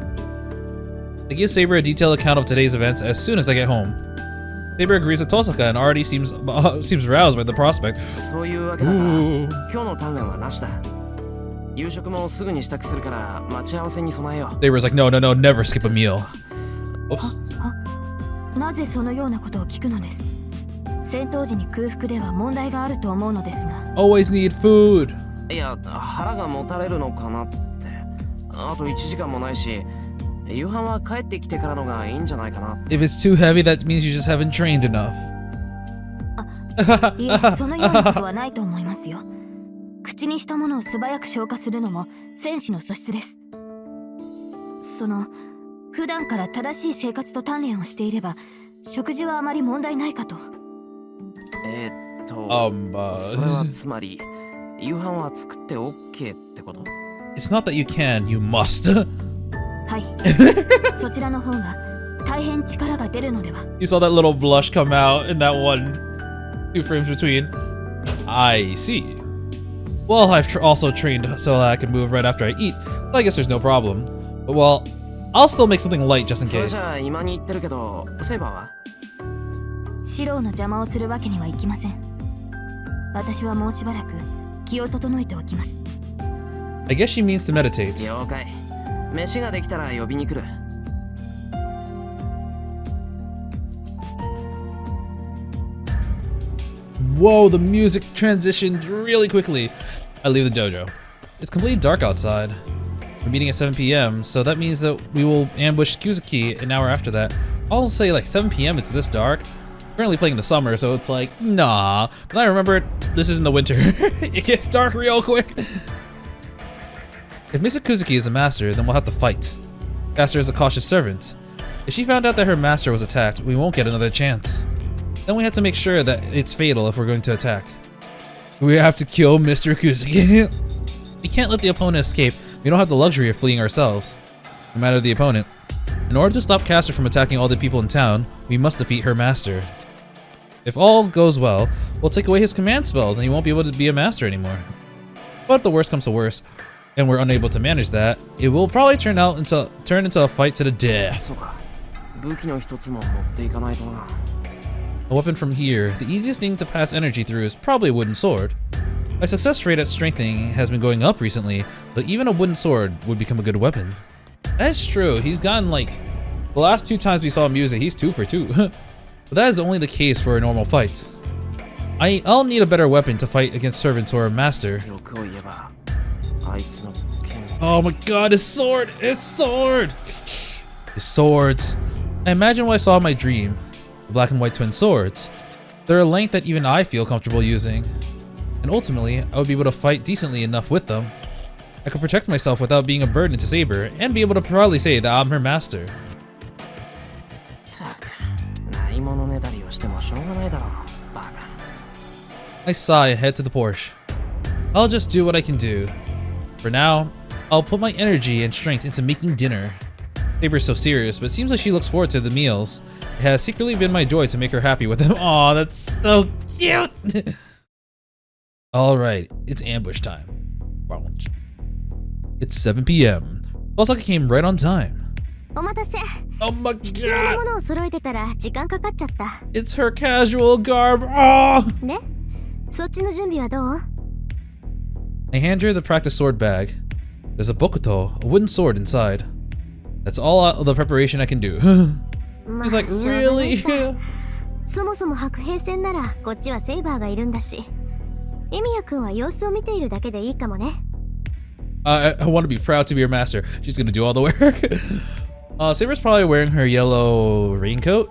I give Saber a detailed account of today's events as soon as I get home. Saber agrees with Tosaka and already seems roused by the prospect. そういうわけだから、今日の鍛錬はなしだ。夕食もすぐに支度するから待ち合わせに備えよう。Saber's like, no, never skip a meal. Oops. なぜそのようなことを聞くのです。戦闘時に空腹では問題があると思うのですが。Always need food. いや、腹がもたれるのかなって。あと1時間もないし、夕飯は帰ってきてからのがいいんじゃないかな。If it's too heavy, that means you just haven't trained enough. いえ、そのようなことはないと思いますよ。口にしたものを素早く消化するのも戦士の素質です。普段から正しい生活と鍛錬をしていれば食事はあまり問題ないかと。それはつまり夕飯は作って OK ってこと？ It's not that you can, you must. はいそちらの方が大変力が出るのでは。 You saw that little blush come out in that 2 frames between. I see. Well, I've also trained so that I can move right after I eat. So I guess there's no problem. But well, I'll still make something light just in それ case. じゃあ今に言ってるけど、セイバーは？シローの邪魔をするわけにはいきません。私はもうしばらく気を整えておきます。 I guess she means to meditate. 了解。飯ができたら呼びに来る。Whoa, the music transitioned really quickly. I leave the dojo. It's completely dark outside. We're meeting at 7 p.m., so that means that we will ambush Kuzuki an hour after that. I'll say like 7 p.m. it's this dark. Currently playing in the summer, so it's like, nah. But I remember this is in the winter. It gets dark real quick. If Mr. Kuzuki is a master, then we'll have to fight. Master is a cautious servant. If she found out that her master was attacked, we won't get another chance. Then we have to make sure that it's fatal if we're going to attack. We have to kill Mr. Kuzuki. We can't let the opponent escape. We don't have the luxury of fleeing ourselves. No matter the opponent. In order to stop Caster from attacking all the people in town, we must defeat her master. If all goes well, we'll take away his command spells and he won't be able to be a master anymore. But if the worst comes to worst, and we're unable to manage that, it will probably turn into a fight to the death. そうか。武器の一つも持っていかないとな。A weapon from here, the easiest thing to pass energy through is probably a wooden sword. My success rate at strengthening has been going up recently, so even a wooden sword would become a good weapon. That's true, he's gotten like, the last 2 times we saw him use it, he's 2 for 2. But that is only the case for a normal fight. I'll need a better weapon to fight against servants or a master. 欲を言えば、あいつの剣。Oh my god, his sword! His sword! His swords. I imagine what I saw in my dream. The black and white twin swords. They're a length that even I feel comfortable using. And ultimately, I would be able to fight decently enough with them. I could protect myself without being a burden to Saber, and be able to proudly say that I'm her master. たく、ないものねだりをしてもしょうがないだろう、バカ。 I sigh and head to the Porsche. I'll just do what I can do. For now, I'll put my energy and strength into making dinner. Saber's so serious, but it seems like she looks forward to the meals. It has secretly been my joy to make her happy with them. Aw, that's so cute! Alright, it's ambush time. It's 7 p.m. Tosaka came right on time. お待たせ。 Oh my 必要なも god! のを揃えてたら時間かかっちゃった。 It's her casual garb. Oh! で、そっちの準備はどう？ I hand her the practice sword bag. There's a bokuto, a wooden sword inside. That's all the preparation I can do. ま He's like, しょうがない really? さ。そもそも白兵戦ならこっちはセイバーがいるんだし。エミヤ君は様子を見ているだけでいいかもね。I want to be proud to be her master. She's gonna do all the work. Saber's probably wearing her yellow raincoat.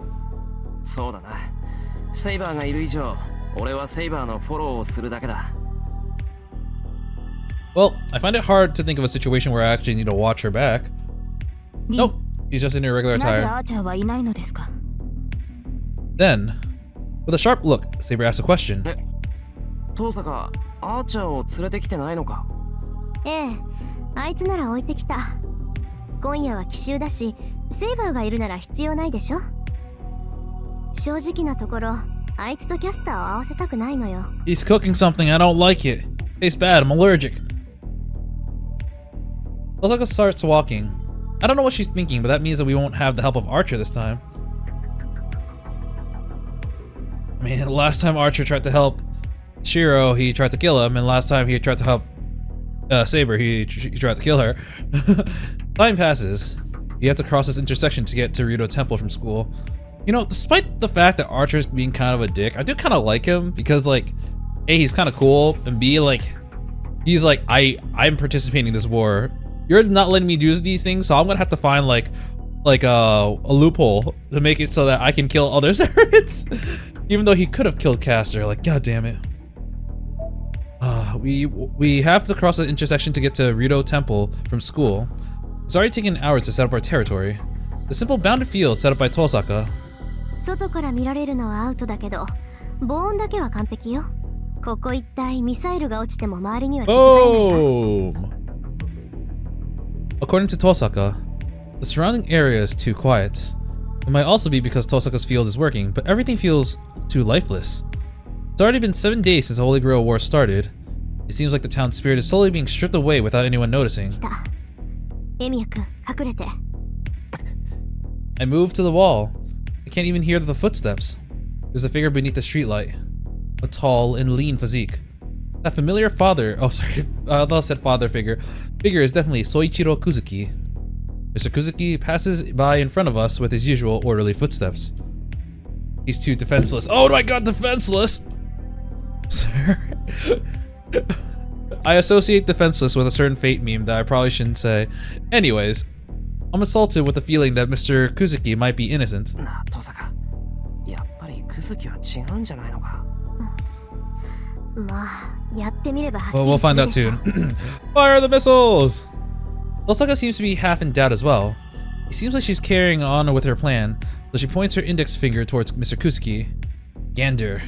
そうだな。セイバーがいる以上、俺はセイバーのフォローをするだけだ。Well, I find it hard to think of a situation where I actually need to watch her back. Nope, she's just in her regular なぜ attire. アーチャーはいないのですか？ Then, with a sharp look, Saber asks a question. 父坂、アーチャーを連れてきてないのか？ええ、あいつなら置いてきた。今夜は奇襲だし、セイバーがいるなら必要ないでしょ。正直なところ、あいつとキャスターを合わせたくないのよ。 He's cooking something, I don't like it. Tastes bad, I'm allergic. Osaka starts walking. I don't know what she's thinking, but that means that we won't have the help of Archer this time. I mean, last time Archer tried to help Shirou, he tried to kill him, and last time he tried to help Saber, he tried to kill her. Time passes. You have to cross this intersection to get to Rito Temple from school. You know, despite the fact that Archer's being kind of a dick, I do kind of like him because, like, A, he's kind of cool, and B, like, he's like, I'm participating in this war. You're not letting me do these things, so I'm gonna have to find like a loophole to make it so that I can kill other servants. Even though he could have killed Caster, like, god damn it. We have to cross the intersection to get to Rito Temple from school. It's already taken hours to set up our territory. The simple bounded field set up by Tosaka. 外から見られるのはアウトだけど、防音だけは完璧よ。ここ一帯ミサイルが落ちても周りには気づかれないか。 Boom! According to Tosaka, the surrounding area is too quiet. It might also be because Tosaka's field is working, but everything feels too lifeless. It's already been 7 days since the Holy Grail War started. It seems like the town's spirit is slowly being stripped away without anyone noticing. 来た。エミヤ君、隠れて。 I move to the wall. I can't even hear the footsteps. There's a figure beneath the streetlight. A tall and lean physique. That familiar father, oh sorry, I thought I said father figure. Figure is definitely Soichiro Kuzuki. Mr. Kuzuki passes by in front of us with his usual orderly footsteps. He's too defenseless. Oh my god, defenseless! Sir. I associate defenseless with a certain Fate meme that I probably shouldn't say. Anyways, I'm assaulted with the feeling that Mr. Kuzuki might be innocent. なあ、父坂。やっぱりクズキは違うんじゃないのか？まあ、やってみればはっき Well, り we'll する find で out しょ。 soon. Fire the missiles! Osaka seems to be half in doubt as well. It seems like she's carrying on with her plan, so she points her index finger towards Mr. Kuzuki. Gander.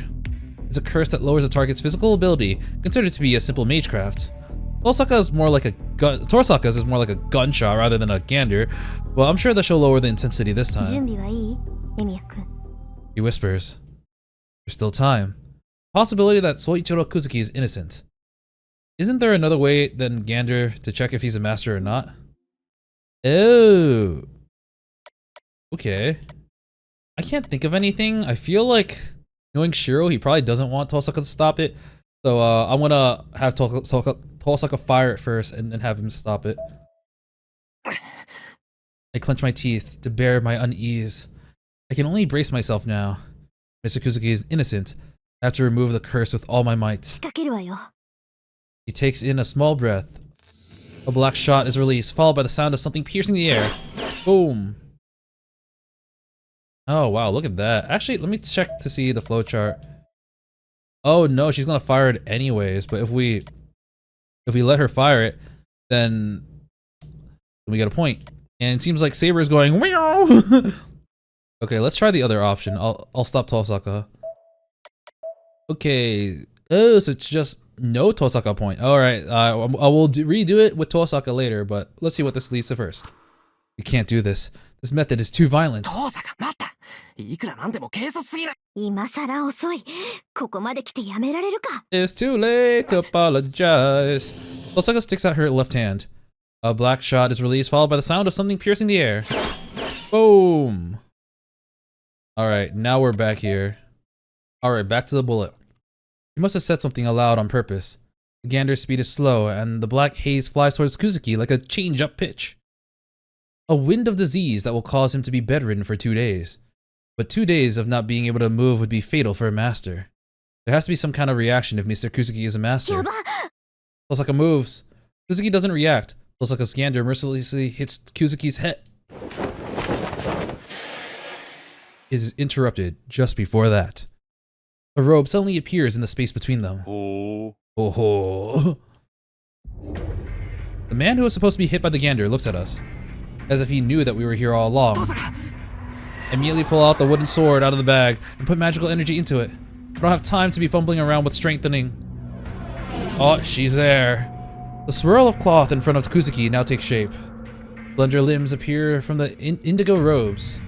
It's a curse that lowers a target's physical ability, considered to be a simple magecraft. Tosaka's more like a Torsaka's is more like a gunshot rather than a gander, well, I'm sure that she'll lower the intensity this 準 time. 備はいい？エミヤ君。 He whispers. There's still time. Possibility that Soichiro Kuzuki is innocent. Isn't there another way than Gander to check if he's a master or not? Oh. Okay. I can't think of anything. I feel like, knowing Shirou, he probably doesn't want Tosaka to stop it. So I'm gonna have Tosaka fire it first and then have him stop it. I clench my teeth to bear my unease. I can only brace myself now. Mr. Kuzuki is innocent. I have to remove the curse with all my might. 仕掛けるわよ。 He takes in a small breath. A black shot is released, followed by the sound of something piercing the air. Boom. Oh wow, look at that. Actually, let me check to see the flowchart. Oh no, she's gonna fire it anyways, but if we let her fire it, then we get a point. And it seems like Saber is going meow. Okay, let's try the other option. I'll stop Tosaka. Okay. Oh, so it's just no Tosaka point. All right, I will redo it with Tosaka later, but let's see what this leads to first. We can't do this. This method is too violent. 父さん待ったいくらなんでも軽率すぎる今さら遅い。ここまで来てやめられるか。 It's too late to apologize. Tosaka sticks out her left hand. A black shot is released, followed by the sound of something piercing the air. Boom. All right, now we're back here. All right, back to the bullet. He must have said something aloud on purpose. The gander's speed is slow, and the black haze flies towards Kuzuki like a change-up pitch. A wind of disease that will cause him to be bedridden for 2 days. But 2 days of not being able to move would be fatal for a master. There has to be some kind of reaction if Mr. Kuzuki is a master. やば。 Tosaka moves. Kuzuki doesn't react. Tosaka's gander mercilessly hits Kuzuki's head. Is interrupted just before that. A robe suddenly appears in the space between them. Oh. The man who was supposed to be hit by the gander looks at us, as if he knew that we were here all along. Immediately pull out the wooden sword out of the bag and put magical energy into it. I don't have time to be fumbling around with strengthening. Oh, she's there. The swirl of cloth in front of Kuzuki now takes shape. Slender limbs appear from the indigo robes.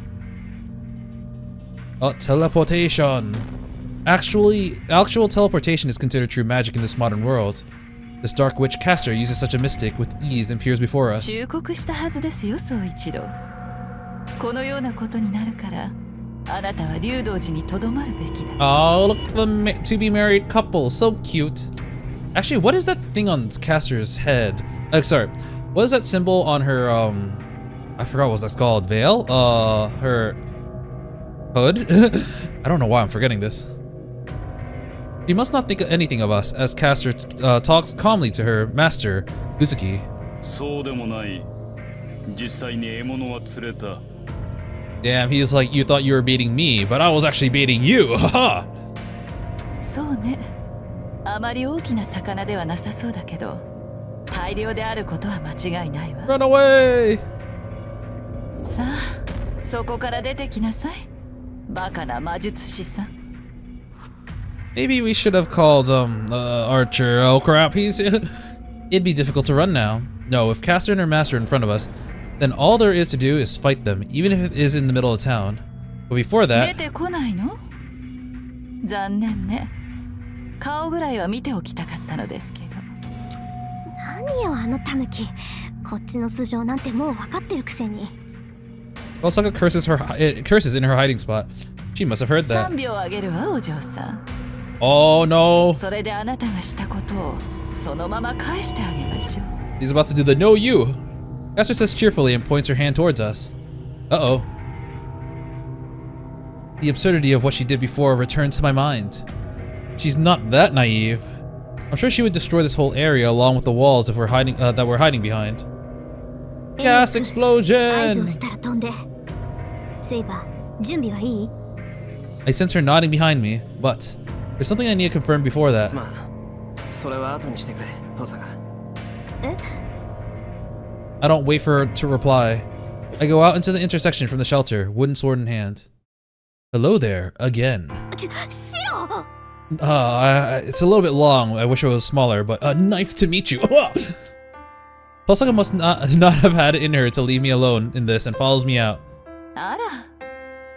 Oh, teleportation. Actual teleportation is considered true magic in this modern world. This dark witch caster uses such a mystic with ease and appears before us. 忠告したはずですよ、宗一郎。このようなことになるから、あなたは竜道寺にとどまるべきだ。Oh, look, the to-be married couple, so cute. Actually, what is that thing on Caster's head? Sorry, what is that symbol on her, I forgot what that's called, veil? Her hood? I don't know why I'm forgetting this. She must not think anything of us, as Caster talks calmly to her master, Kuzuki. そうでもない実際に獲物は釣れた Damn, he's like, you thought you were baiting me, but I was actually baiting you, haha! そうね。あまり大きな魚ではなさそうだけど、大量であることは間違いないわ。 Run away! さあ、そこから出てきなさい。バカな魔術師さん。 Maybe we should have called, Archer. Oh crap, it'd be difficult to run now. No, if Caster and her master are in front of us, then all there is to do is fight them, even if it is in the middle of town. But before 出 that, てこないの？残念ね。顔ぐらいは見ておきたかったのですけど。何よあのタヌキ。こっちの素性なんてもう分かってるくせに。 Osaka curses in her hiding spot. She must have heard that. 3秒あげるわ、お嬢さん。 Oh no! それであなたがしたことをそのまま返してあげましょう。 He's about to do the no you! Caster says cheerfully and points her hand towards us. Uh-oh. The absurdity of what she did before returns to my mind. She's not that naive. I'm sure she would destroy this whole area along with the walls if we're hiding that we're hiding behind. Gas 合図 explosion! をしたら飛んで。セイバー、準備はいい？ I sense her nodding behind me, but there's something I need to confirm before that. すまんそれは後にしてくれ父さん I don't wait for her to reply. I go out into the intersection from the shelter, wooden sword in hand. Hello there, again. シロ！ It's a little bit long. I wish it was smaller, but a knife to meet you. Tosaka must not have had it in her to leave me alone in this and follows me out. あら、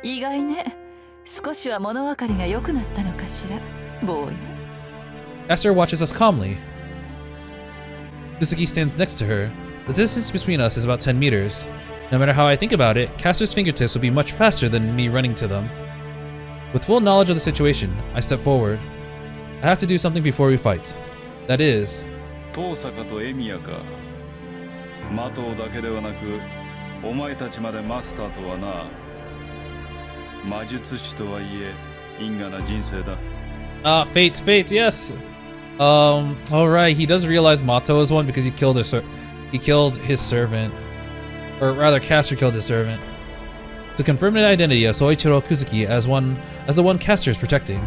意外ね。少しは物分かりが良くなったのかしら、ボーイ。 Esther watches us calmly. Kuzuki stands next to her. The distance between us is about 10 meters. No matter how I think about it, Caster's fingertips would be much faster than me running to them. With full knowledge of the situation, I step forward. I have to do something before we fight. That is... 遠坂とエミヤかマトウだけではなくお前たちまでマスターとはな魔術師とはいえ因果な人生だ Fate, yes. Alright, he does realize Mato is one because he killed his servant. Or rather, Caster killed his servant. To confirm the identity of Soichiro Kuzuki as the one Caster is protecting.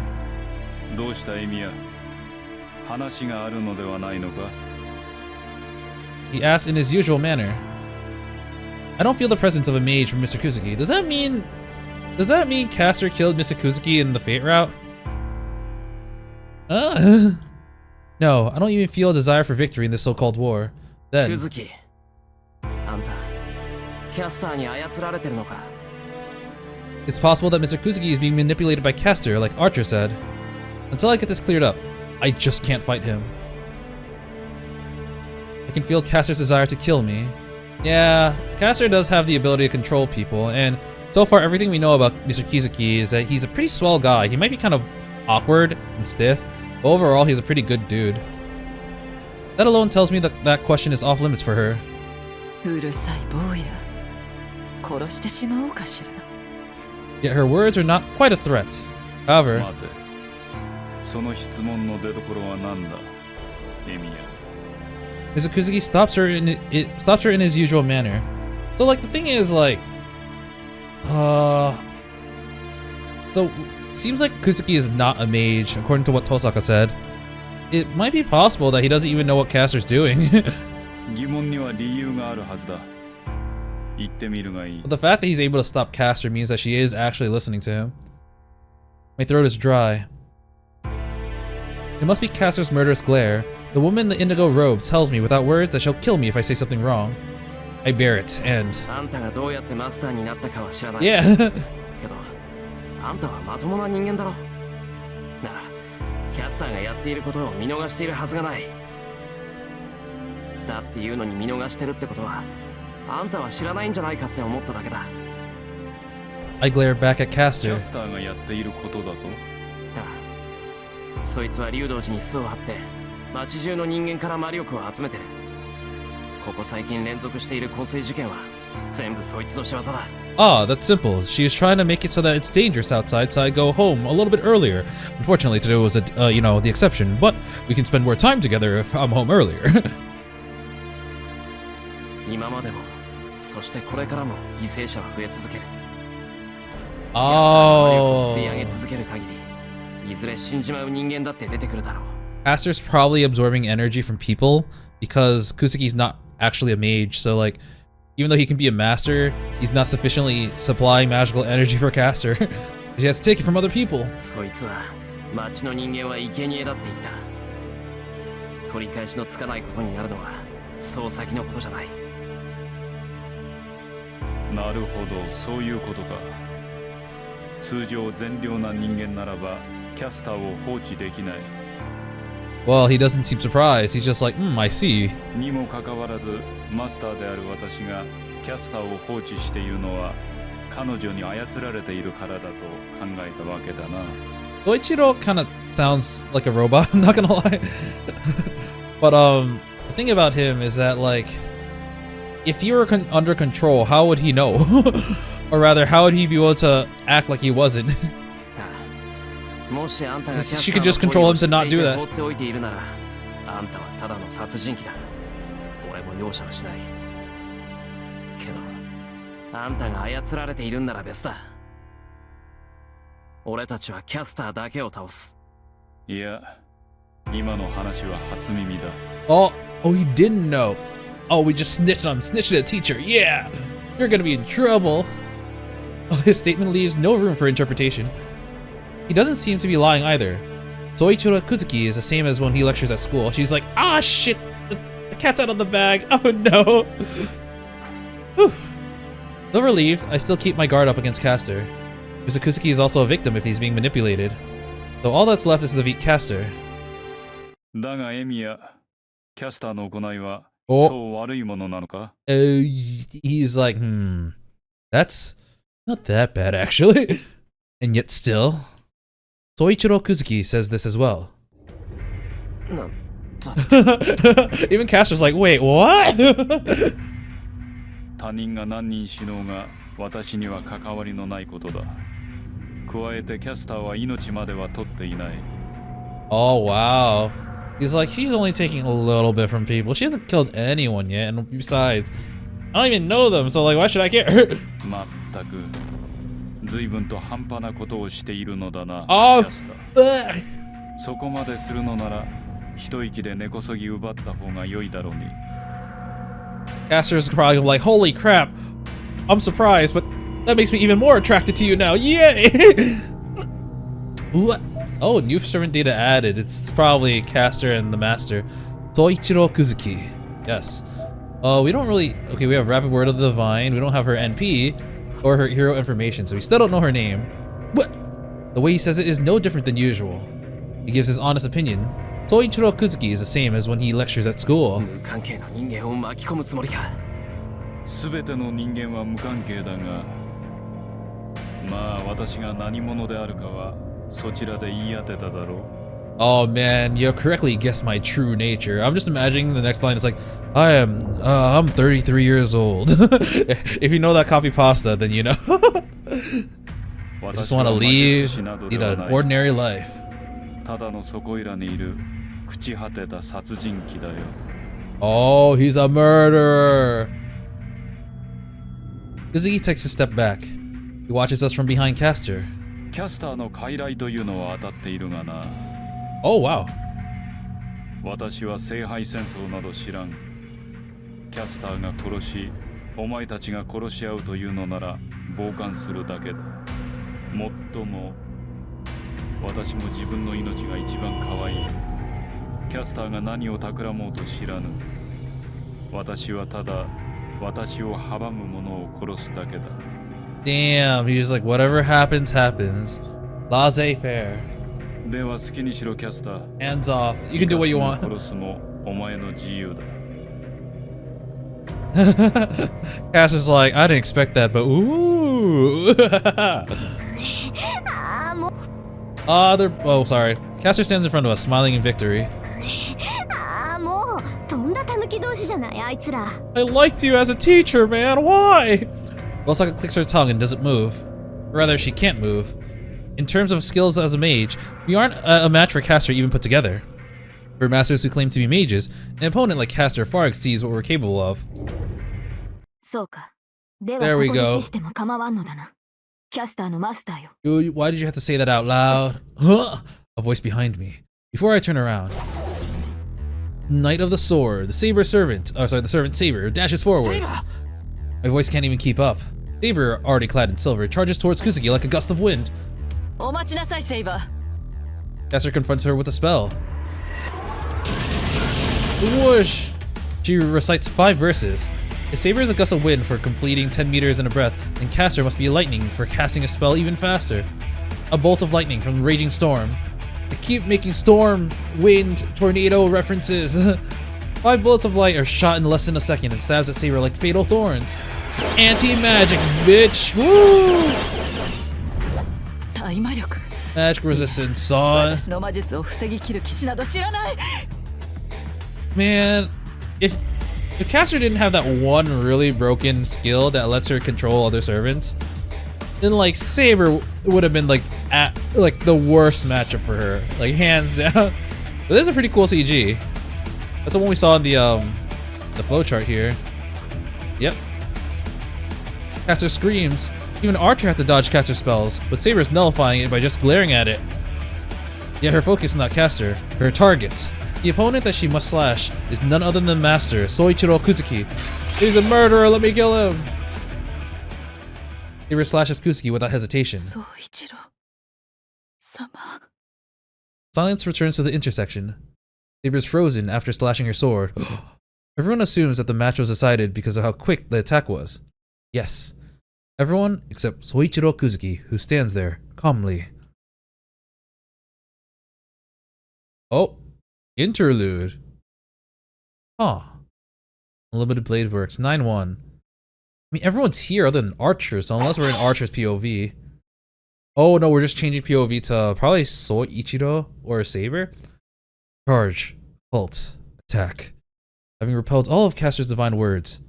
どうしたエミヤ話があるのではないのか He asks in his usual manner. I don't feel the presence of a mage from Mr. Kuzuki. Does that mean Caster killed Mr. Kuzuki in the Fate route? No, I don't even feel a desire for victory in this so-called war. Then, クズキあんたキャスターに操られてるのか it's possible that Mr. Kuzuki is being manipulated by Castor, like Archer said. Until I get this cleared up, I just can't fight him. I can feel Castor's desire to kill me. Yeah, Castor does have the ability to control people, and so far everything we know about Mr. Kuzuki is that he's a pretty swell guy. He might be kind of awkward and stiff, but overall he's a pretty good dude. That alone tells me that that question is off limits for her. うるさい坊や殺してしまおうかしら Yet her words are not quite a threat. However, 待てその質問の出所は何だエミヤ Mr. Kuzuki stops her in his usual manner. So like the thing is like, so seems like Kuzuki is not a mage according to what Tosaka said. It might be possible that he doesn't even know what Castor's doing. 疑問には理由があるはずだ言ってみるがいい But the fact that he's able to stop Castor means that she is actually listening to him. My throat is dry. It must be Castor's murderous glare. The woman in the indigo robe tells me without words that she'll kill me if I say something wrong. I bear it, and あんたがどうやってマスターになったかは知らない yeah. けどあんたはまともな人間だろならキャスターがやっていることを見逃しているはずがないだっていうのに見逃してるってことはあんたは知らないんじゃないかって思っただけだ I glare back at キ Castor. ャスターがやっていることだとああそいつは竜道寺に巣を張って町中の人間から魔力を集めてるここ最近連続している香水事件は全部そいつの仕業だ Ah, that's simple. She is trying to make it so that it's dangerous outside, so I go home a little bit earlier. Unfortunately, today was the exception, but we can spend more time together if I'm home earlier. 今までもそしてこれからも犠牲者は増え続ける Oh. 吸い上げ続ける限りいずれ死んじまう人間だって出てくるだろう Castor's probably absorbing energy from people because Kuzuki's not actually a mage, so like, even though he can be a master, he's not sufficiently supplying magical energy for Castor. He has to take it from other people. そいつは町の人間は生贄だって言った取り返しのつかないことになるのはそう先のことじゃないなるほどそういうことか通常善良な人間ならばキャスターを放置できない Well, he doesn't seem surprised. He's just like, I see. にもかかわらずマスターである私がキャスターを放置しているのは彼女に操られているからだと考えたわけだな Soichiro kind of sounds like a robot, I'm not gonna lie. But the thing about him is that like, if he were under control, how would he know? Or rather, how would he be able to act like he wasn't? もしあんたが She could just control him to not do that. 放っておいているならあんたはただの殺人鬼だ俺も容赦はしないけどあんたが操られているんなら別だ俺たちはキャスターだけを倒すいや今の話は初耳だ Oh, he didn't know. Oh, we just snitched on him. Snitched at a teacher. Yeah, you're gonna be in trouble. Oh, his statement leaves no room for interpretation. He doesn't seem to be lying either. Soichiro Kuzuki is the same as when he lectures at school. She's like, ah, shit, the cat's out of the bag. Oh no. Whew. Though relieved, I still keep my guard up against Castor. Mr. Kuzuki is also a victim if he's being manipulated. So all that's left is to defeat Castor. だがエミヤキャスターの行いはおそう悪いものなのか He's like, that's not that bad actually. And yet still, Soichiro Kuzuki says this as well. な Even Castor's like, wait, what? 他人が何人死のうが私には関わりのないことだ加えてキャスターは命までは取っていない Oh, wow. He's like, she's only taking a little bit from people. She hasn't killed anyone yet. And besides, I don't even know them. So like, why should I care? まったく随分と半端なことをしているのだな Oh, キャスター ugh. そこまでするのなら一息で根こそぎ奪った方が良いだろうに Castor's probably like, holy crap. I'm surprised, but that makes me even more attracted to you now. Yay! What? Oh, new servant data added. It's probably Caster and the Master. Toichiro Kuzuki. Yes. We don't really... Okay, we have Rapid Word of the Divine. We don't have her NP or her hero information, so we still don't know her name. What? The way he says it is no different than usual. He gives his honest opinion. Toichiro Kuzuki is the same as when he lectures at school. 関係の人間を巻き込むつもりか。全ての人間は無関係だが、まあ私が何者であるかはそちらで言い当てただろう。Oh man, you correctly guessed my true nature. I'm just imagining the next line is like, I'm 33 years old. If you know that copy pasta, then you know. I just want to lead an ordinary life. ただのそこいらにいる朽ち果てた殺人鬼だよ。Oh, he's a murderer. Kuzuki takes a step back. He watches us from behind Caster. キャスターの傀儡というのは当たっているがな。Oh, wow. 私は聖杯戦争など知らん。キャスターが殺し、お前たちが殺し合うというのなら傍観するだけだ。もっとも、私も自分の命が一番可愛い。キャスターが何を企もうと知らぬ。私はただ私を阻む者を殺すだけだ。Damn, he's like, whatever happens, happens. Laissez-faire. では好きにしろキャスター。Hands off. You can do what you want. 殺すもお前の自由だ。Caster's like, I didn't expect that, but ooh. Oh, sorry. Caster stands in front of us, smiling in victory. もうとんだ狸同士じゃないあいつら。 I liked you as a teacher, man. Why? Osaka clicks her tongue and doesn't move. Or rather, she can't move. In terms of skills as a mage, we aren't a match for Caster even put together. For masters who claim to be mages, an opponent like Caster far exceeds what we're capable of. そうか。では There we ここで go. 死しても構わんのだな。キャスターのマスターよ。 Dude, why did you have to say that out loud? Huh? A voice behind me. Before I turn around. Knight of the Sword, the Saber Servant, the Servant Saber, dashes forward. My voice can't even keep up. Saber, already clad in silver, charges towards Kuzuki like a gust of wind. お待ちなさい、セイバー。 Caster confronts her with a spell. Whoosh! She recites 5 verses. If Saber is a gust of wind for completing 10 meters in a breath, then Caster must be lightning for casting a spell even faster. A bolt of lightning from raging storm. I keep making storm, wind, tornado references. 5 bullets of light are shot in less than a second and stabs at Saber like fatal thorns. Anti-magic, bitch! Woo! 大魔力。 Magic resistance, son. 私の魔術を防ぎ切る騎士など知らない。 Man, if Caster didn't have that one really broken skill that lets her control other servants, then like Saber would have been like the worst matchup for her, like hands down. But this is a pretty cool CG. That's the one we saw in the flowchart here. Yep. Caster screams. Even Archer has to dodge Caster spells, but Saber is nullifying it by just glaring at it. Yet her focus is not Caster, her target. The opponent that she must slash is none other than the Master, Soichiro Kuzuki. He's a murderer, let me kill him! Saber slashes Kuzuki without hesitation. 宗一郎様。 Silence returns to the intersection. Saber is frozen after slashing her sword. Everyone assumes that the match was decided because of how quick the attack was. Yes. Everyone except Soichiro Kuzuki, who stands there, calmly. Oh. Interlude. Huh. Unlimited Blade works. 9-1. I mean, everyone's here other than Archer, so unless we're in Archer's POV. Oh no, we're just changing POV to probably Soichiro or Saber. Charge. Halt. Attack. Having repelled all of Caster's divine words.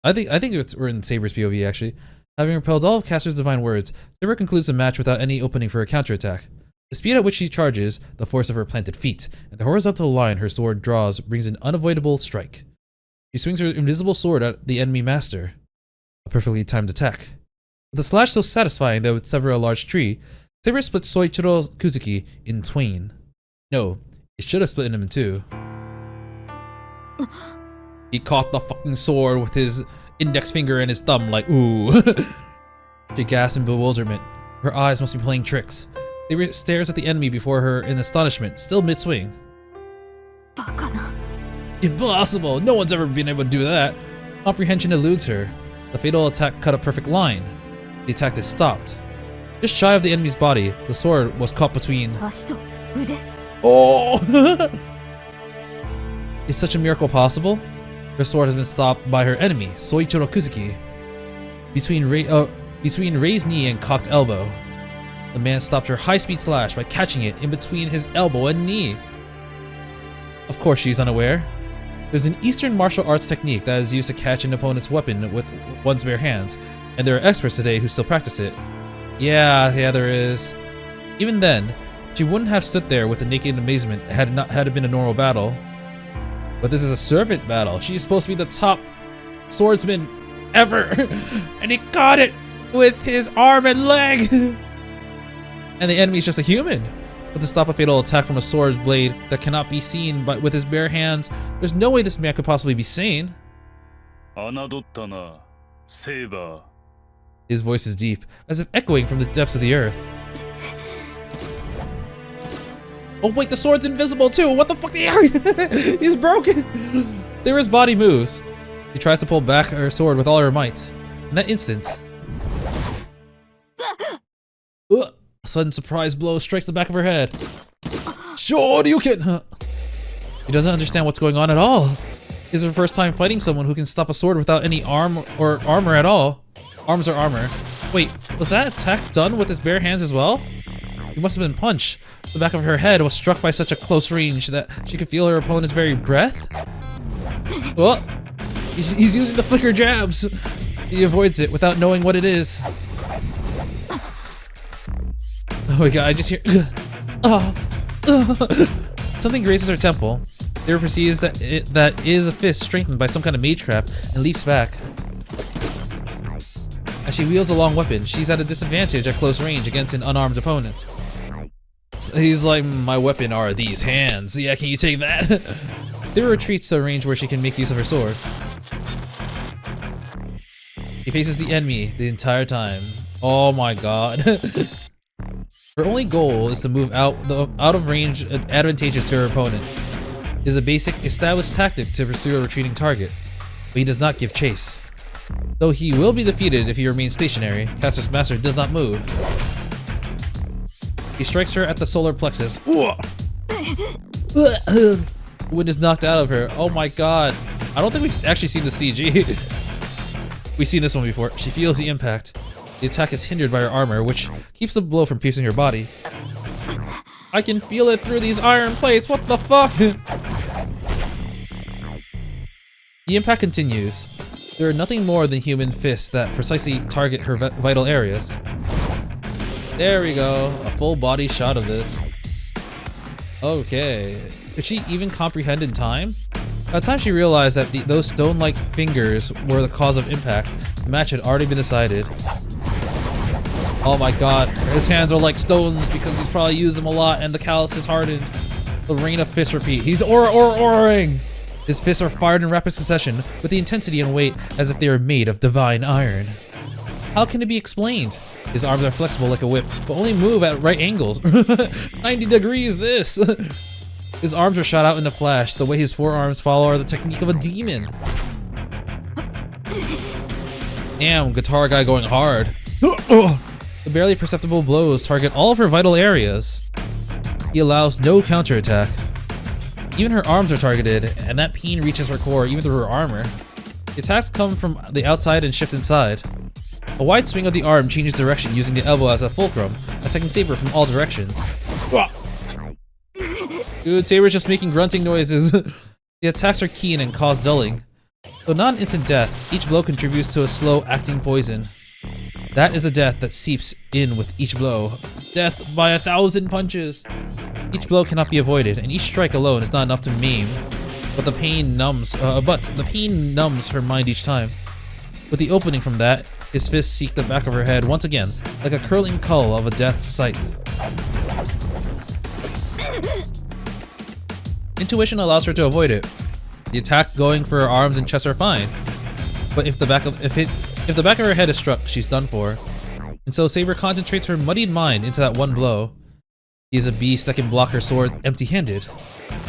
I think we're in Saber's POV actually. Having repelled all of Caster's divine words, Saber concludes the match without any opening for a counterattack. The speed at which she charges, the force of her planted feet, and the horizontal line her sword draws brings an unavoidable strike. She swings her invisible sword at the enemy master. A perfectly timed attack. With a slash so satisfying that it would sever a large tree, Saber splits Soichiro Kuzuki in twain. No, it should have split him in two. He caught the fucking sword with his index finger and his thumb like, ooh. She gasps in bewilderment. Her eyes must be playing tricks. Saber stares at the enemy before her in astonishment, still mid-swing. バカな。 Impossible! No one's ever been able to do that. Comprehension eludes her. The fatal attack cut a perfect line. The attack is stopped. Just shy of the enemy's body, the sword was caught between. 足と腕。 Oh! Is such a miracle possible? Her sword has been stopped by her enemy, Soichiro Kuzuki, between raised knee and cocked elbow. The man stopped her high-speed slash by catching it in between his elbow and knee. Of course she's unaware. There's an Eastern martial arts technique that is used to catch an opponent's weapon with one's bare hands, and there are experts today who still practice it. Yeah, there is. Even then, she wouldn't have stood there with a naked amazement had it been a normal battle. But this is a servant battle. She's supposed to be the top swordsman ever, and he caught it with his arm and leg. And the enemy's just a human. But to stop a fatal attack from a sword blade that cannot be seen with his bare hands, there's no way this man could possibly be sane. 侮ったな、セイバー。 His voice is deep, as if echoing from the depths of the earth. Oh wait, the sword's invisible too! What the fuck? He's broken! There his body moves. She tries to pull back her sword with all her might. In that instant, a sudden surprise blow strikes the back of her head. Shoryuken! He doesn't understand what's going on at all. It's her first time fighting someone who can stop a sword without any arm or armor at all. Arms or armor. Wait, was that attack done with his bare hands as well? He must have been punched. The back of her head was struck by such a close range that she could feel her opponent's very breath. Oh, he's using the flicker jabs. He avoids it without knowing what it is. Oh my god, I just hear... Something grazes her temple. Saber perceives that that is a fist strengthened by some kind of magecraft and leaps back. As she wields a long weapon, she's at a disadvantage at close range against an unarmed opponent. He's like, my weapon are these hands. Yeah, can you take that? Saber retreats to a range where she can make use of her sword. He faces the enemy the entire time. Oh my god. Her only goal is to move out of range advantageous to her opponent. It is a basic, established tactic to pursue a retreating target, but he does not give chase. Though he will be defeated if he remains stationary, Caster's Master does not move. He strikes her at the solar plexus. The wind is knocked out of her. Oh my god. I don't think we've actually seen the CG. We've seen this one before. She feels the impact. The attack is hindered by her armor, which keeps the blow from piercing her body. I can feel it through these iron plates. What the fuck? The impact continues. There are nothing more than human fists that precisely target her vital areas. There we go, a full body shot of this. Okay, could she even comprehend in time? By the time she realized that those stone-like fingers were the cause of impact, the match had already been decided. Oh my god, his hands are like stones because he's probably used them a lot and the callus is hardened. The rain of fists repeat. He's oraing! His fists are fired in rapid succession with the intensity and weight as if they were made of divine iron. How can it be explained? His arms are flexible like a whip, but only move at right angles. 90 degrees this! His arms are shot out in a flash, the way his forearms follow are the technique of a demon. Damn, guitar guy going hard. The barely perceptible blows target all of her vital areas. He allows no counterattack. Even her arms are targeted, and that pain reaches her core even through her armor. The attacks come from the outside and shift inside. A wide swing of the arm changes direction using the elbow as a fulcrum, attacking Saber from all directions. Dude, Saber's just making grunting noises. The attacks are keen and cause dulling. Though not an instant death, each blow contributes to a slow-acting poison. That is a death that seeps in with each blow. Death by 1,000 punches! Each blow cannot be avoided, and each strike alone is not enough to maim. But the pain numbs her mind each time. With the opening from that, his fists seek the back of her head once again, like a curling cull of a death scythe. Intuition allows her to avoid it. The attack going for her arms and chest are fine, but if the back of her head is struck, she's done for. And so Saber concentrates her muddied mind into that one blow. He is a beast that can block her sword empty-handed.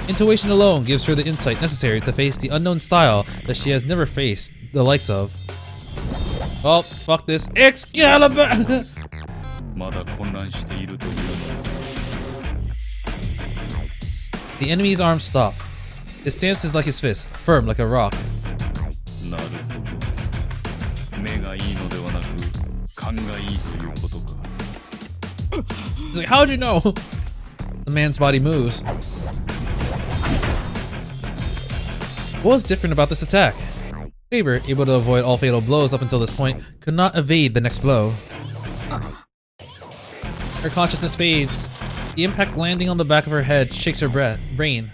Intuition alone gives her the insight necessary to face the unknown style that she has never faced the likes of. Oh, fuck this. Excalibur! まだ混乱しているというの The enemy's arms stop. His stance is like his fist, firm like a rock. なるほど。目がいいのではなく、勘がいいということか。He's like, how'd you know? The man's body moves. What was different about this attack? Saber, able to avoid all fatal blows up until this point, could not evade the next blow. Her consciousness fades. The impact landing on the back of her head shakes her brain.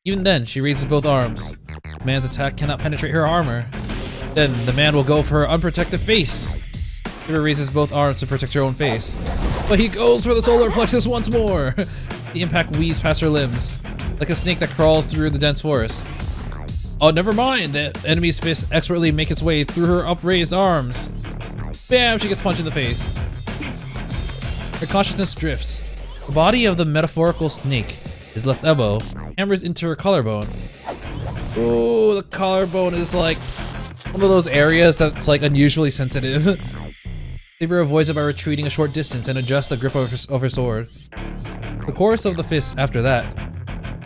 Even then, she raises both arms. The man's attack cannot penetrate her armor. Then, the man will go for her unprotected face. Saber raises both arms to protect her own face. But he goes for the solar plexus once more! The impact weaves past her limbs, like a snake that crawls through the dense forest. Oh, never mind! The enemy's fist expertly make its way through her upraised arms. Bam! She gets punched in the face. Her consciousness drifts. The body of the metaphorical snake, his left elbow, hammers into her collarbone. Ooh, the collarbone is like one of those areas that's like unusually sensitive. Saber avoids it by retreating a short distance and adjusts the grip of her sword. The course of the fist after that.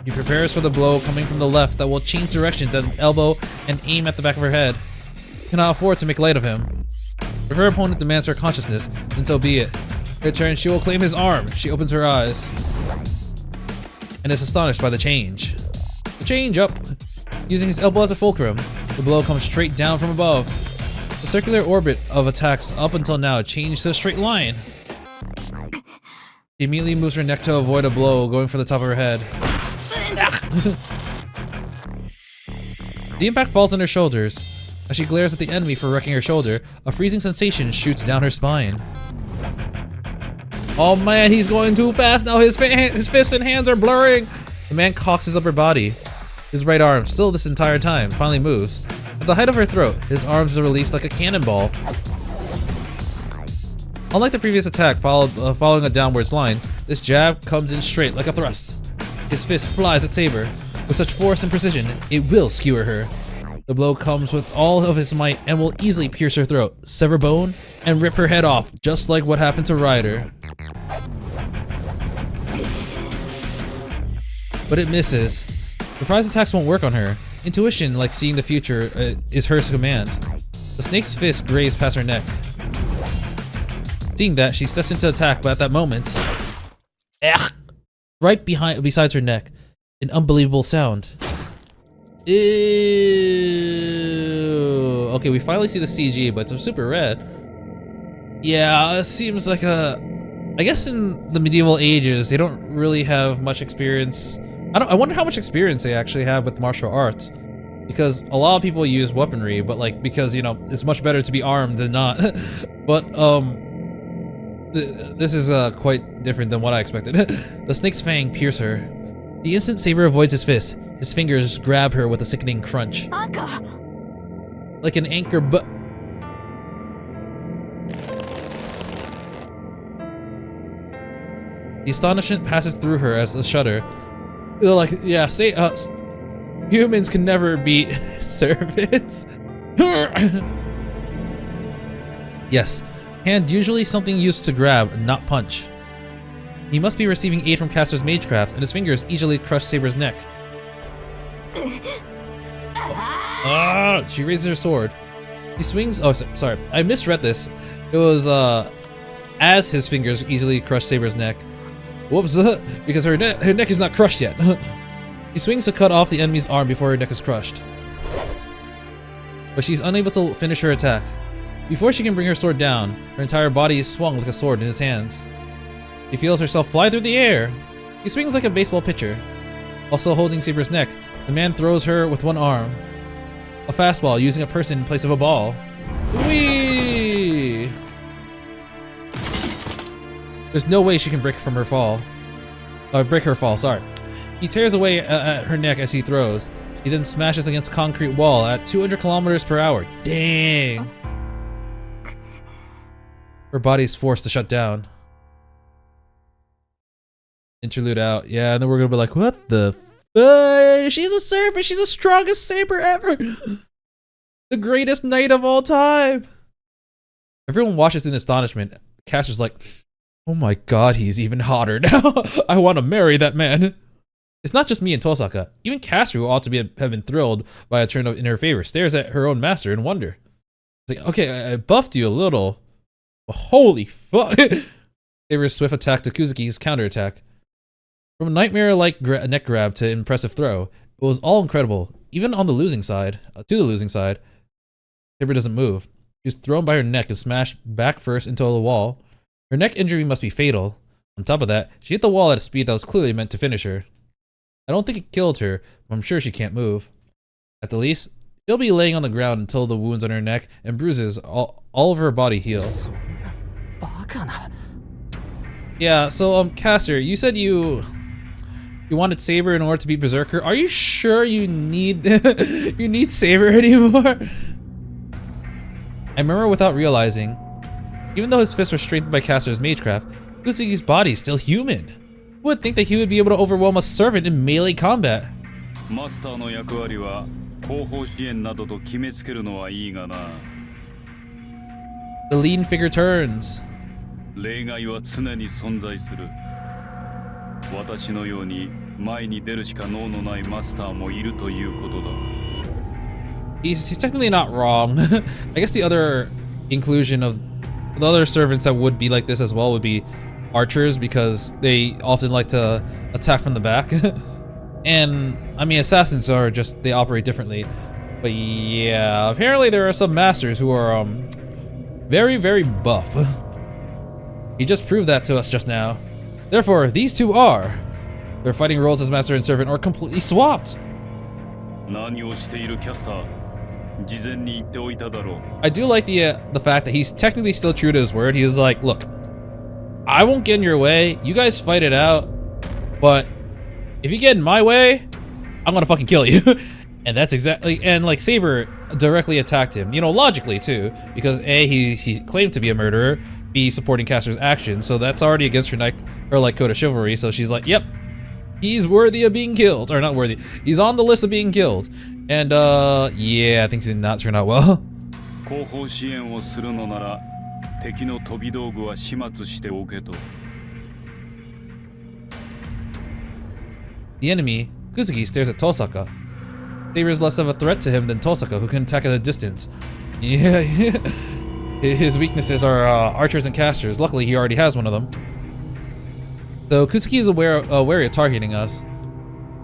He prepares for the blow coming from the left that will change directions at an elbow and aim at the back of her head. Cannot afford to make light of him. If her opponent demands her consciousness, then so be it. In return, she will claim his arm. She opens her eyes and is astonished by the change. The change up. Using his elbow as a fulcrum, the blow comes straight down from above. The circular orbit of attacks up until now changed to a straight line. She immediately moves her neck to avoid a blow going for the top of her head. The impact falls on her shoulders. As she glares at the enemy for wrecking her shoulder, a freezing sensation shoots down her spine. Oh man, he's going too fast now. His fists and hands are blurring. The man cocks his upper body. His right arm, still this entire time, finally moves. At the height of her throat, his arms are released like a cannonball. Unlike the previous attack following a downwards line, this jab comes in straight like a thrust. His fist flies at Saber. With such force and precision, it will skewer her. The blow comes with all of his might and will easily pierce her throat, sever bone, and rip her head off, just like what happened to Ryder. But it misses. Surprise attacks won't work on her. Intuition, like seeing the future, is hers to command. The snake's fist grazed past her neck. Seeing that, she steps into attack, but at that moment, right besides her neck, an unbelievable sound. Ew. Okay, we finally see the CG, but it's super red. Yeah, it seems like I guess in the medieval ages, they don't really have much experience. I wonder how much experience they actually have with martial arts. Because a lot of people use weaponry, but like, because, you know, it's much better to be armed than not. But, this is quite different than what I expected. The snake's fang pierce her. The instant Saber avoids his fist, his fingers grab her with a sickening crunch. Like an anchor The astonishment passes through her as a shudder. They're like, yeah, humans can never beat servants. Yes, hand usually something used to grab, not punch. He must be receiving aid from Caster's magecraft, and his fingers easily crush Saber's neck. She raises her sword. He swings. Oh, sorry, I misread this. It was as his fingers easily crush Saber's neck. Whoops, because her neck is not crushed yet. She swings to cut off the enemy's arm before her neck is crushed. But she's unable to finish her attack. Before she can bring her sword down, her entire body is swung like a sword in his hands. She feels herself fly through the air. He swings like a baseball pitcher. Also holding Saber's neck, the man throws her with one arm. A fastball using a person in place of a ball. Whee! There's no way she can break her fall, sorry. He tears away at her neck as he throws. He then smashes against concrete wall at 200 kilometers per hour. Dang! Her body is forced to shut down. Interlude out. Yeah, and then we're gonna be like, what the fuck? She's a servant. She's the strongest saber ever. The greatest knight of all time. Everyone watches in astonishment. Caster's like, oh my god, he's even hotter now. I want to marry that man. It's not just me and Tosaka. Even Caster, who ought to have been thrilled by a turn in her favor, stares at her own master in wonder. It's like, okay, I buffed you a little. But holy fuck. Saber's swift attack to Kuzuki's counterattack. From a nightmare-like neck grab to impressive throw, it was all incredible. Even on the losing side, Saber doesn't move. She's thrown by her neck and smashed back first into the wall. Her neck injury must be fatal. On top of that, she hit the wall at a speed that was clearly meant to finish her. I don't think it killed her, but I'm sure she can't move. At the least, she'll be laying on the ground until the wounds on her neck and bruises all over her body heal. Yeah, so Caster, you said you wanted Saber in order to beat Berserker. Are you sure you need you need Saber anymore? I remember without realizing, even though his fists were strengthened by Caster's magecraft, Kuzuki's body is still human. Who would think that he would be able to overwhelm a servant in melee combat? Master の役割は後方支援などと決めつけるのはいいがな。The lean figure turns. 例外は常に存在する。私のように前に出るしか能のないマスターもいるということだ。He's technically not wrong. I guess the other inclusion of the other servants that would be like this as well would be archers, because they often like to attack from the back. And I mean, assassins are just, they operate differently. But yeah, apparently there are some masters who are very, very buff. He just proved that to us just now. Therefore, these two are. Their fighting roles as master and servant are completely swapped. 何をしているキャスター。事前に言っておいただろう。I do like the fact that he's technically still true to his word. He was like, look, I won't get in your way. You guys fight it out. But if you get in my way, I'm gonna fucking kill you. And that's exactly, and like Saber directly attacked him, you know, logically too, because A, he claimed to be a murderer, B, supporting Caster's actions, so that's already against her like code of chivalry. So she's like, yep, he's worthy of being killed, or not worthy, he's on the list of being killed. And yeah, I think he did not turn out well. 後方支援をするのなら敵の飛び道具は始末しておけと。The enemy, Kuzuki, stares at Tosaka. Saber is less of a threat to him than Tosaka, who can attack at a distance. Yeah, his weaknesses are archers and casters. Luckily, he already has one of them. So Kuzuki is wary of targeting us.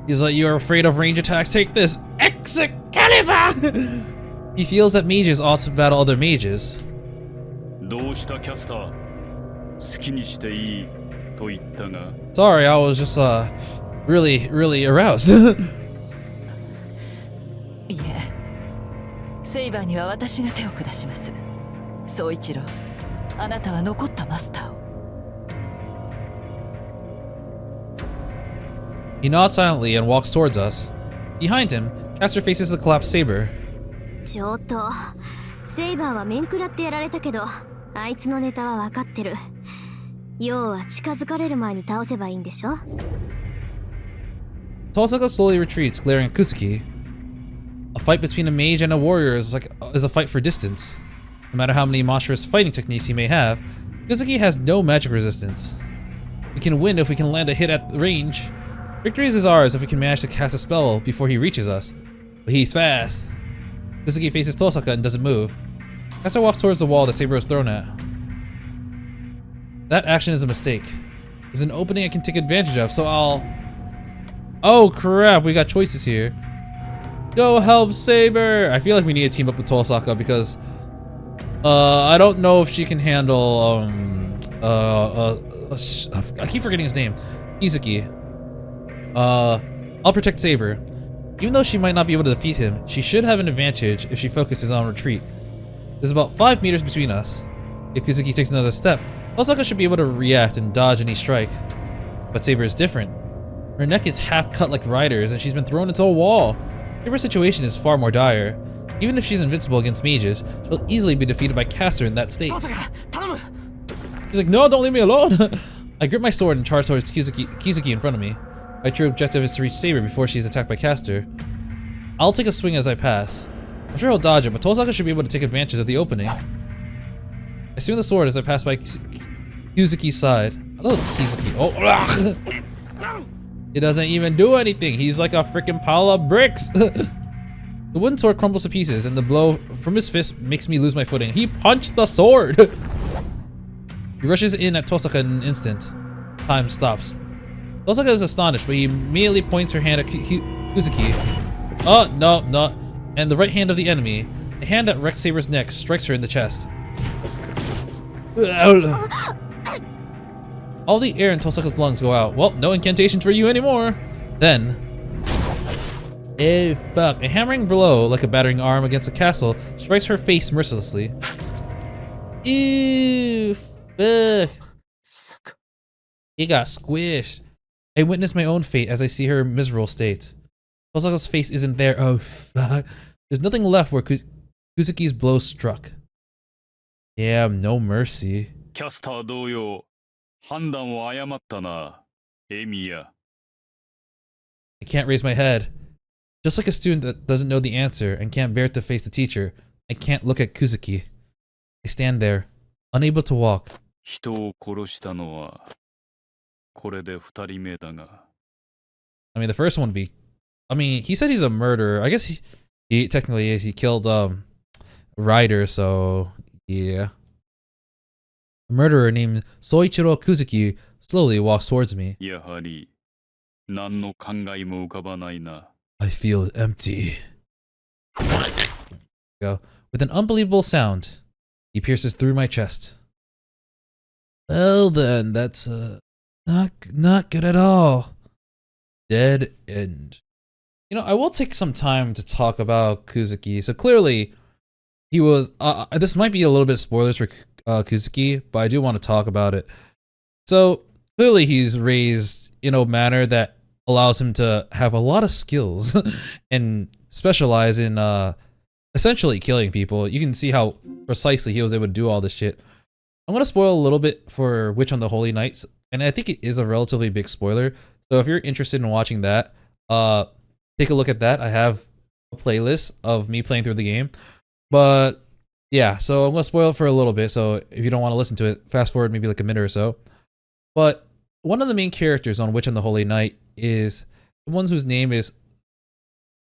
He's like, you're afraid of range attacks? Take this, Excalibur! He feels that mages ought to battle other mages. どうしたキャスター。好きにしていいと言ったが。Sorry, I was just really aroused. いえ、セイバーには私が手を下します。宗一郎、あなたは残ったマスターを。He nods silently and walks towards us. Behind him, Caster faces the collapsed Saber. ちょっとセイバーは面食らってやられたけど、あいつのネタは分かってる。要は近づかれる前に倒せばいいんでしょ。Tosaka slowly retreats, glaring at Kuzuki. A fight between a mage and a warrior is a fight for distance. No matter how many monstrous fighting techniques he may have, Kuzuki has no magic resistance. We can win if we can land a hit at range. Victory is ours if we can manage to cast a spell before he reaches us. But he's fast. Kuzuki faces Tosaka and doesn't move. Caster walks towards the wall that Saber was thrown at. That action is a mistake. There's an opening I can take advantage of, so I'll... Oh crap, we got choices here. Go help Saber! I feel like we need to team up with Tosaka because I don't know if she can handle I keep forgetting his name. Izuki. I'll protect Saber. Even though she might not be able to defeat him, she should have an advantage if she focuses on retreat. There's about 5 meters between us. If Kuzuki takes another step, Tosaka should be able to react and dodge any strike. But Saber is different. Her neck is half cut like Ryder's and she's been thrown into a wall. Saber's situation is far more dire. Even if she's invincible against mages, she'll easily be defeated by Caster in that state. He's like, no, don't leave me alone. I grip my sword and charge towards Kizuki in front of me. My true objective is to reach Saber before she is attacked by Caster. I'll take a swing as I pass. I'm sure he'll dodge it, but Tosaka should be able to take advantage of the opening. I swing the sword as I pass by Kizuki's side. I thought it was Kizuki. Oh, he doesn't even do anything. He's like a freaking pile of bricks. The wooden sword crumbles to pieces, and the blow from his fist makes me lose my footing. He punched the sword! He rushes in at Tosaka in an instant. Time stops. Tosaka is astonished, but he immediately points her hand at Kizuki. Oh, no. And the right hand of the enemy, a hand that wrecks Saber's neck, strikes her in the chest. All the air in Tosaka's lungs go out. Well, no incantations for you anymore. Then... eh, fuck. A hammering blow, like a battering arm against a castle, strikes her face mercilessly. Ew, fuck. He got squished. I witness my own fate as I see her miserable state. Tosaka's face isn't there. Oh, fuck. There's nothing left where Kuzuki's blow struck. Damn, no mercy. キャスター同様、判断を誤ったな、エミヤ。I can't raise my head. Just like a student that doesn't know the answer and can't bear to face the teacher, I can't look at Kuzuki. I stand there, unable to walk. 人を殺したのは、これで二人目だが。I mean, the first one would be... I mean, he said he's a murderer. I guess he technically is. He killed Ryder, so yeah. A murderer named Soichiro Kuzuki slowly walks towards me. やはり、何の考えも浮かばないな。I feel empty. Go. With an unbelievable sound, he pierces through my chest. Well then, that's not good at all. Dead end. You know, I will take some time to talk about Kuzuki. So clearly, he was. This might be a little bit spoilers for Kuzuki, but I do want to talk about it. So clearly, he's raised in a manner that allows him to have a lot of skills and specialize in essentially killing people. You can see how precisely he was able to do all this shit. I'm gonna spoil a little bit for Witch on the Holy Nights, and I think it is a relatively big spoiler. So if you're interested in watching that, take a look at that. I have a playlist of me playing through the game. But yeah, so I'm gonna spoil it for a little bit. So if you don't want to listen to it, fast forward maybe like a minute or so. But one of the main characters on Witch on the Holy Night is the one whose name is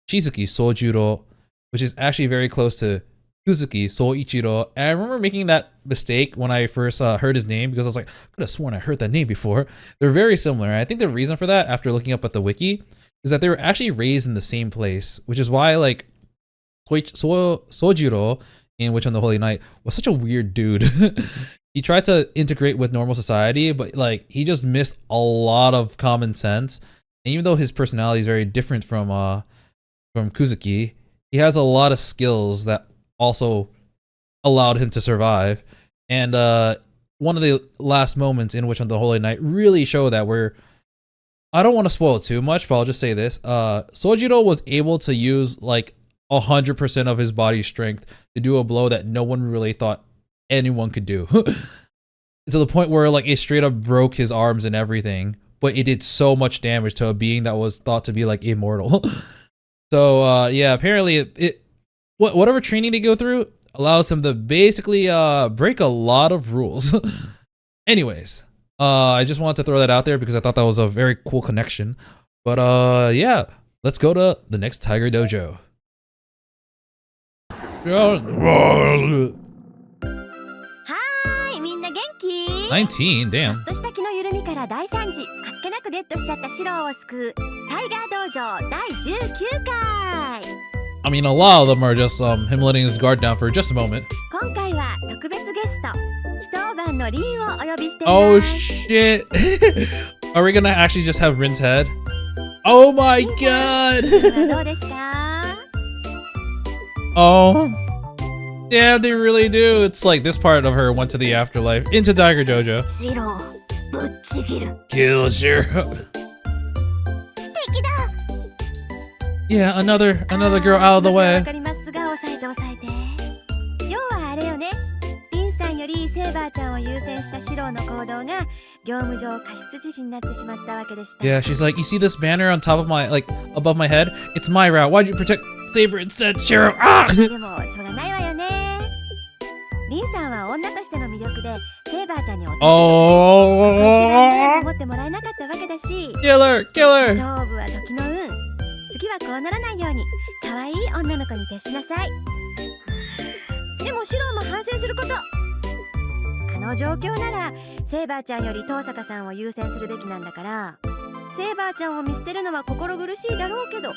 Shizuki Sojuro, which is actually very close to Kuzuki Soichiro. And I remember making that mistake when I first heard his name because I was like, I could have sworn I heard that name before. They're very similar. And I think the reason for that, after looking up at the wiki, is that they were actually raised in the same place, which is why like Sojiro in Witch on the Holy Night was such a weird dude. He tried to integrate with normal society, but like he just missed a lot of common sense. And even though his personality is very different from Kuzuki, he has a lot of skills that also allowed him to survive. And one of the last moments in Witch on the Holy Night really show that, where I don't want to spoil it too much, but I'll just say this. Sojiro was able to use like 100% of his body strength to do a blow that no one really thought anyone could do. To the point where like it straight up broke his arms and everything, but it did so much damage to a being that was thought to be like immortal. So yeah, apparently whatever training they go through allows them to basically break a lot of rules. Anyways, I just wanted to throw that out there because I thought that was a very cool connection. But yeah, let's go to the next Tiger Dojo. はーい、みんな元気19, ちょ damn. っとした気の緩みから大惨事、あっけなくデッドしちゃったシローを救うタイガー道場第19回。 I mean, a lot of them are just him letting his guard down for just a moment. 今回は特別ゲスト、一晩のリンをお呼びしています。 Oh shit. Are we gonna actually just have Rin's head? Oh my god. どうですか？ Oh. Yeah, they really do. It's like this part of her went to the afterlife, into Tiger Dojo. シロー、ぶっちぎる。 Kill Shirou. 素敵だ。 Yeah, another girl out of the わ way. かりますが、抑えて抑えて。要はあれよね。リンさんよりセイバーちゃんを優先したシローの行動が業務上過失致死になってしまったわけでした。 Yeah, she's like, you see this banner on top of my, like, above my head? It's my route. Why'd you protect Saber instead, Shirou? Ah! でもしょうがないわよね。リンさんは女としての魅力でセイバーちゃんにお手伝いを Oh! 思ってもらえなかったわけだし、 Killer! Killer! 勝負は時の運。次はこうならないように可愛い女の子に徹しなさい。でもシロも反省すること。あの状況ならセイバーちゃんより遠坂さんを優先するべきなんだから、セイバーちゃんを見捨てるのは心苦しいだろうけど、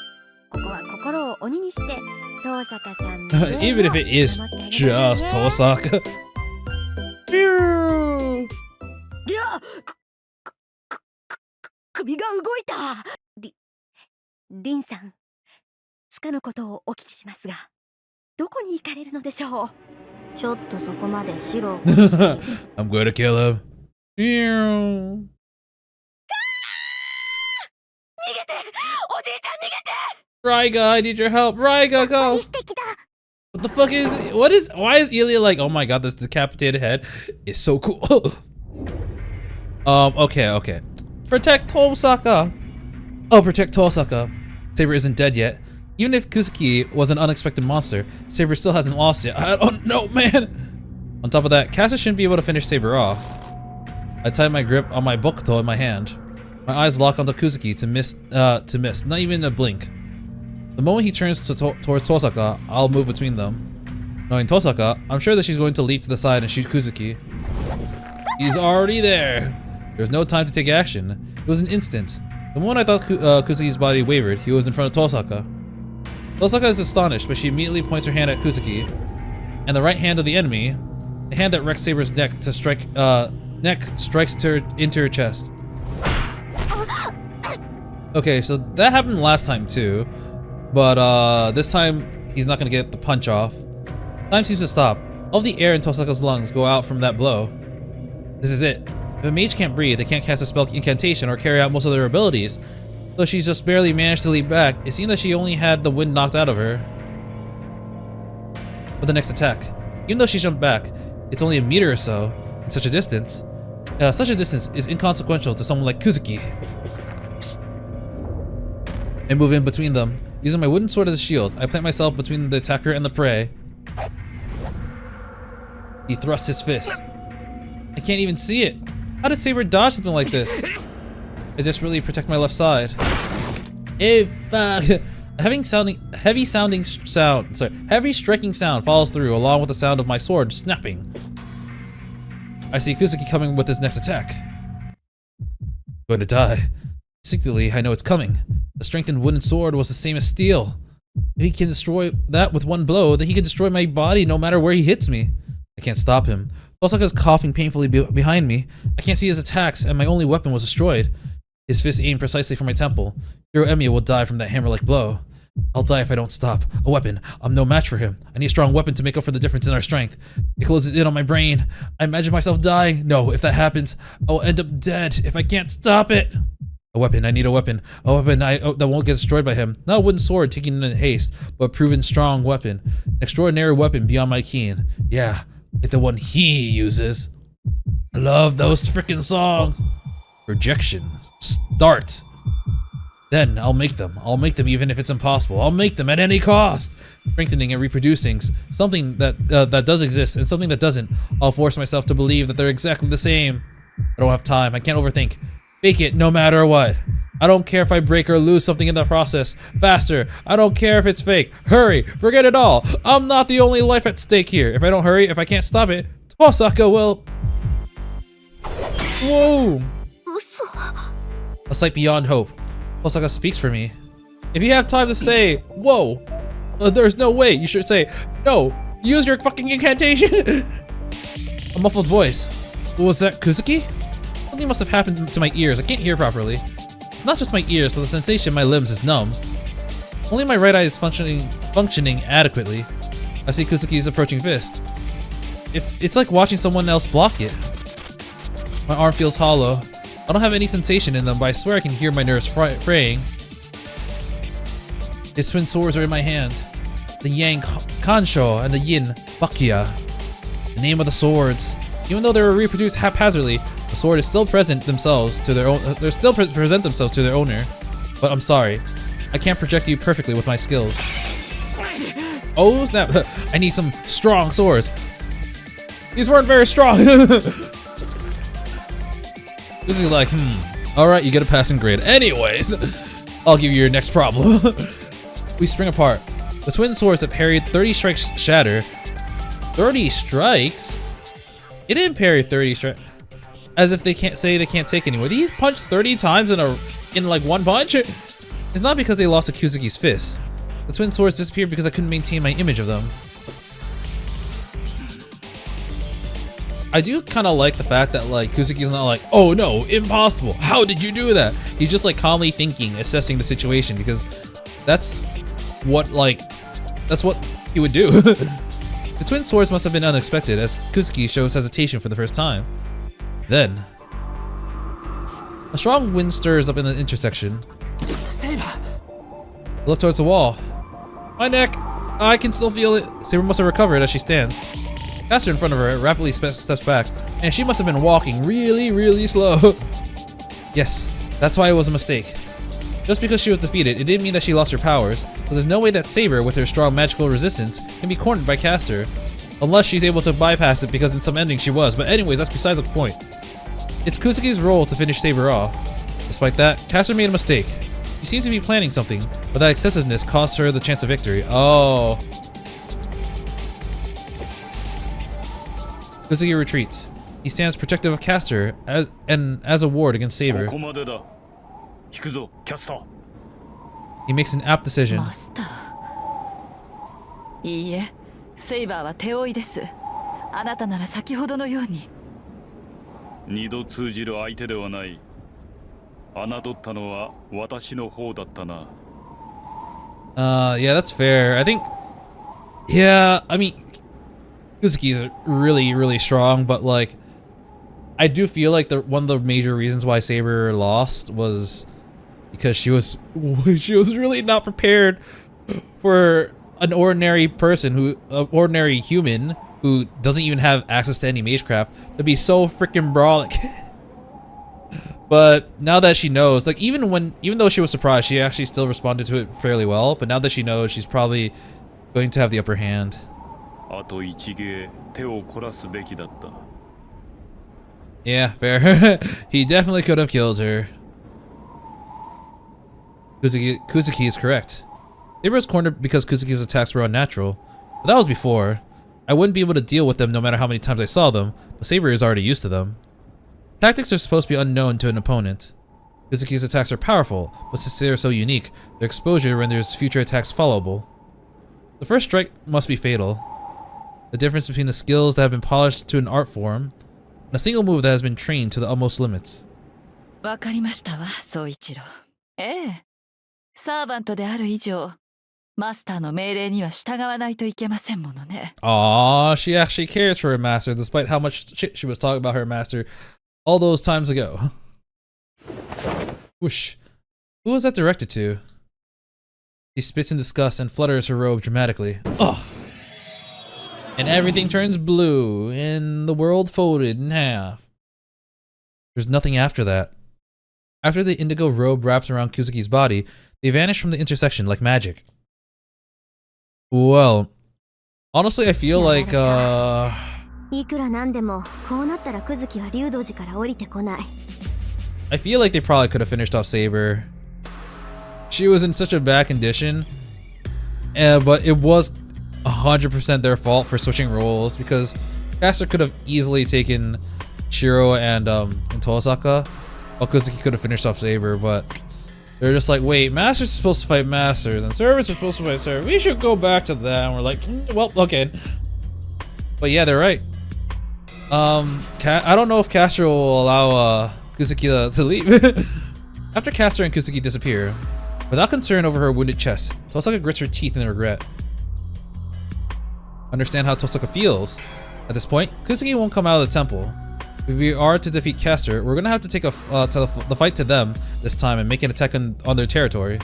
ここは心を鬼にして遠坂さんの Even if it is just Tosaka. 首が動いた。リンさん、つかぬことをお聞きしますが、どこに行かれるのでしょう。ちょっとそこまでシロ I'm going to kill him. 逃げて、おじいちゃん逃げて。 Raiga, I need your help. Raiga, go. してきた。 What the fuck is, why is Ilya like, oh my god, this decapitated head is so cool. Okay. Protect Tosaka. Oh, protect Tosaka. Saber isn't dead yet. Even if Kuzuki was an unexpected monster, Saber still hasn't lost yet. I don't know, man. On top of that, Kasa shouldn't be able to finish Saber off. I tied my grip on my bokuto in my hand. My eyes lock onto Kuzuki to miss, not even a blink. The moment he turns towards Tosaka, I'll move between them. Knowing Tosaka, I'm sure that she's going to leap to the side and shoot Kuzuki. He's already there. There's no time to take action. It was an instant. The moment I thought Kuzuki's body wavered, he was in front of Tosaka. Tosaka is astonished, but she immediately points her hand at Kuzuki. And the right hand of the enemy, the hand that wrecks Saber's neck to strike, strikes into her chest. Okay, so that happened last time too. But this time, he's not gonna get the punch off. Time seems to stop. All the air in Tosaka's lungs go out from that blow. This is it. If a mage can't breathe, they can't cast a spell incantation or carry out most of their abilities. Though she's just barely managed to leap back, it seemed that she only had the wind knocked out of her. For the next attack. Even though she jumped back, it's only a meter or so, in such a distance. Such a distance is inconsequential to someone like Kuzuki. I move in between them. Using my wooden sword as a shield, I plant myself between the attacker and the prey. He thrusts his fist. I can't even see it. How did Saber dodge something like this? I desperately protect my left side. If a heavy striking sound follows through along with the sound of my sword snapping. I see Kuzuki coming with his next attack. I'm going to die. Instinctively, I know it's coming. The strengthened wooden sword was the same as steel. If he can destroy that with one blow, then he can destroy my body no matter where he hits me. I can't stop him. Tosaka's coughing painfully behind me. I can't see his attacks, and my only weapon was destroyed. His fist aimed precisely for my temple. Shirou Emiya will die from that hammer-like blow. I'll die if I don't stop. A weapon. I'm no match for him. I need a strong weapon to make up for the difference in our strength. It closes in on my brain. I imagine myself dying. No, if that happens, I will end up dead if I can't stop it. A weapon. I need a weapon. A weapon that won't get destroyed by him. Not a wooden sword taken in haste, but a proven strong weapon. An extraordinary weapon beyond my ken. Yeah, like the one he uses. I love those frickin' songs. Rejection. Start. Then I'll make them. I'll make them even if it's impossible. I'll make them at any cost. Strengthening and reproducing something that does exist and something that doesn't. I'll force myself to believe that they're exactly the same. I don't have time. I can't overthink. Fake it no matter what. I don't care if I break or lose something in the process. Faster. I don't care if it's fake. Hurry. Forget it all. I'm not the only life at stake here. If I don't hurry, if I can't stop it, Tosaka will. Whoa. A sight beyond hope. Tosaka speaks for me. If you have time to say, whoa, there's no way, you should say, no, use your fucking incantation. A muffled voice. Was that Kuzuki? Something must have happened to my ears. I can't hear properly. It's not just my ears, but the sensation in my limbs is numb. Only my right eye is functioning adequately. I see Kuzuki's approaching fist. It's like watching someone else block it. My arm feels hollow. I don't have any sensation in them, but I swear I can hear my nerves fraying. His twin swords are in my hand. The Yang Kansho and the Yin Bakuya. The name of the swords. Even though they were reproduced haphazardly, The sword is still present themselves to their own. They still present themselves to their owner, but I'm sorry, I can't project you perfectly with my skills. Oh snap! I need some strong swords. These weren't very strong. This is like, all right, you get a passing grade. Anyways, I'll give you your next problem. We spring apart. The twin swords that parried 30 strikes shatter. 30 strikes? It didn't parry 30 strikes. As if they can't take anymore. Did he punch 30 times in like one punch? It's not because they lost to Kuzuki's fist. The twin swords disappeared because I couldn't maintain my image of them. I do kind of like the fact that like Kuzuki's not like, oh no, impossible. How did you do that? He's just like calmly thinking, assessing the situation, because that's what he would do. The twin swords must have been unexpected, as Kuzuki shows hesitation for the first time. Then, a strong wind stirs up in the intersection. Saber! Look towards the wall. My neck! I can still feel it. Saber must have recovered as she stands. Caster in front of her rapidly steps back, and she must have been walking really, really slow. Yes, that's why it was a mistake. Just because she was defeated, it didn't mean that she lost her powers, so there's no way that Saber, with her strong magical resistance, can be cornered by Caster. Unless she's able to bypass it, because in some endings she was, but anyways, that's besides the point. It's Kuzuki's role to finish Saber off. Despite that, Caster made a mistake. She seemed to be planning something, but that excessiveness cost her the chance of victory. Oh. Kuzuki retreats. He stands protective of Caster as a ward against Saber. He makes an apt decision. マスター。いいえ、セイバーは手負いです。あなたなら先ほどのように。二度通じる相手ではない。侮ったのは私の方だったな。Yeah, that's fair. I think, yeah, I mean, Kuzuki's really, really strong, but like, I do feel like one of the major reasons why Saber lost was because she was really not prepared for an ordinary person ordinary human who doesn't even have access to any magecraft to be so freaking brawling. But now that she knows, like even though she was surprised, she actually still responded to it fairly well. But now that she knows, she's probably going to have the upper hand. Yeah, fair. He definitely could have killed her. Kuzuki is correct. Saber was cornered because Kuzuki's attacks were unnatural. But that was before. I wouldn't be able to deal with them no matter how many times I saw them, but Saber is already used to them. Tactics are supposed to be unknown to an opponent. Kuzuki's attacks are powerful, but since they are so unique, their exposure renders future attacks followable. The first strike must be fatal. The difference between the skills that have been polished to an art form, and a single move that has been trained to the utmost limits. わかりましたわ、宗一郎。ええ。サーバントである以上、マスターの命令には従わないといけませんものね。Aww, she actually cares for her master, despite how much shit she was talking about her master all those times ago. Whoosh. Who was that directed to? She spits in disgust and flutters her robe dramatically. Ugh. And everything turns blue, and the world folded in half. There's nothing after that. After the indigo robe wraps around Kuzuki's body, they vanish from the intersection like magic. Well, honestly, I feel like, いくらなんでもこうなったらクズキは竜道寺から降りてこない。I feel like they probably could have finished off Saber. She was in such a bad condition, but it was 100% their fault for switching roles, because Caster could have easily taken Shirou and Tosaka, while Kuzuki could have finished off Saber, but they're just like, wait, Masters are supposed to fight Masters, and Servants are supposed to fight Servants. We should go back to that. And we're like, well, okay. But yeah, they're right. I don't know if Caster will allow Kuzuki to leave. After Caster and Kuzuki disappear, without concern over her wounded chest, Tosaka grits her teeth in regret. Understand how Tosaka feels. At this point, Kuzuki won't come out of the temple. If we are to defeat Caster, we're gonna have to take the fight to them this time and make an attack on their territory.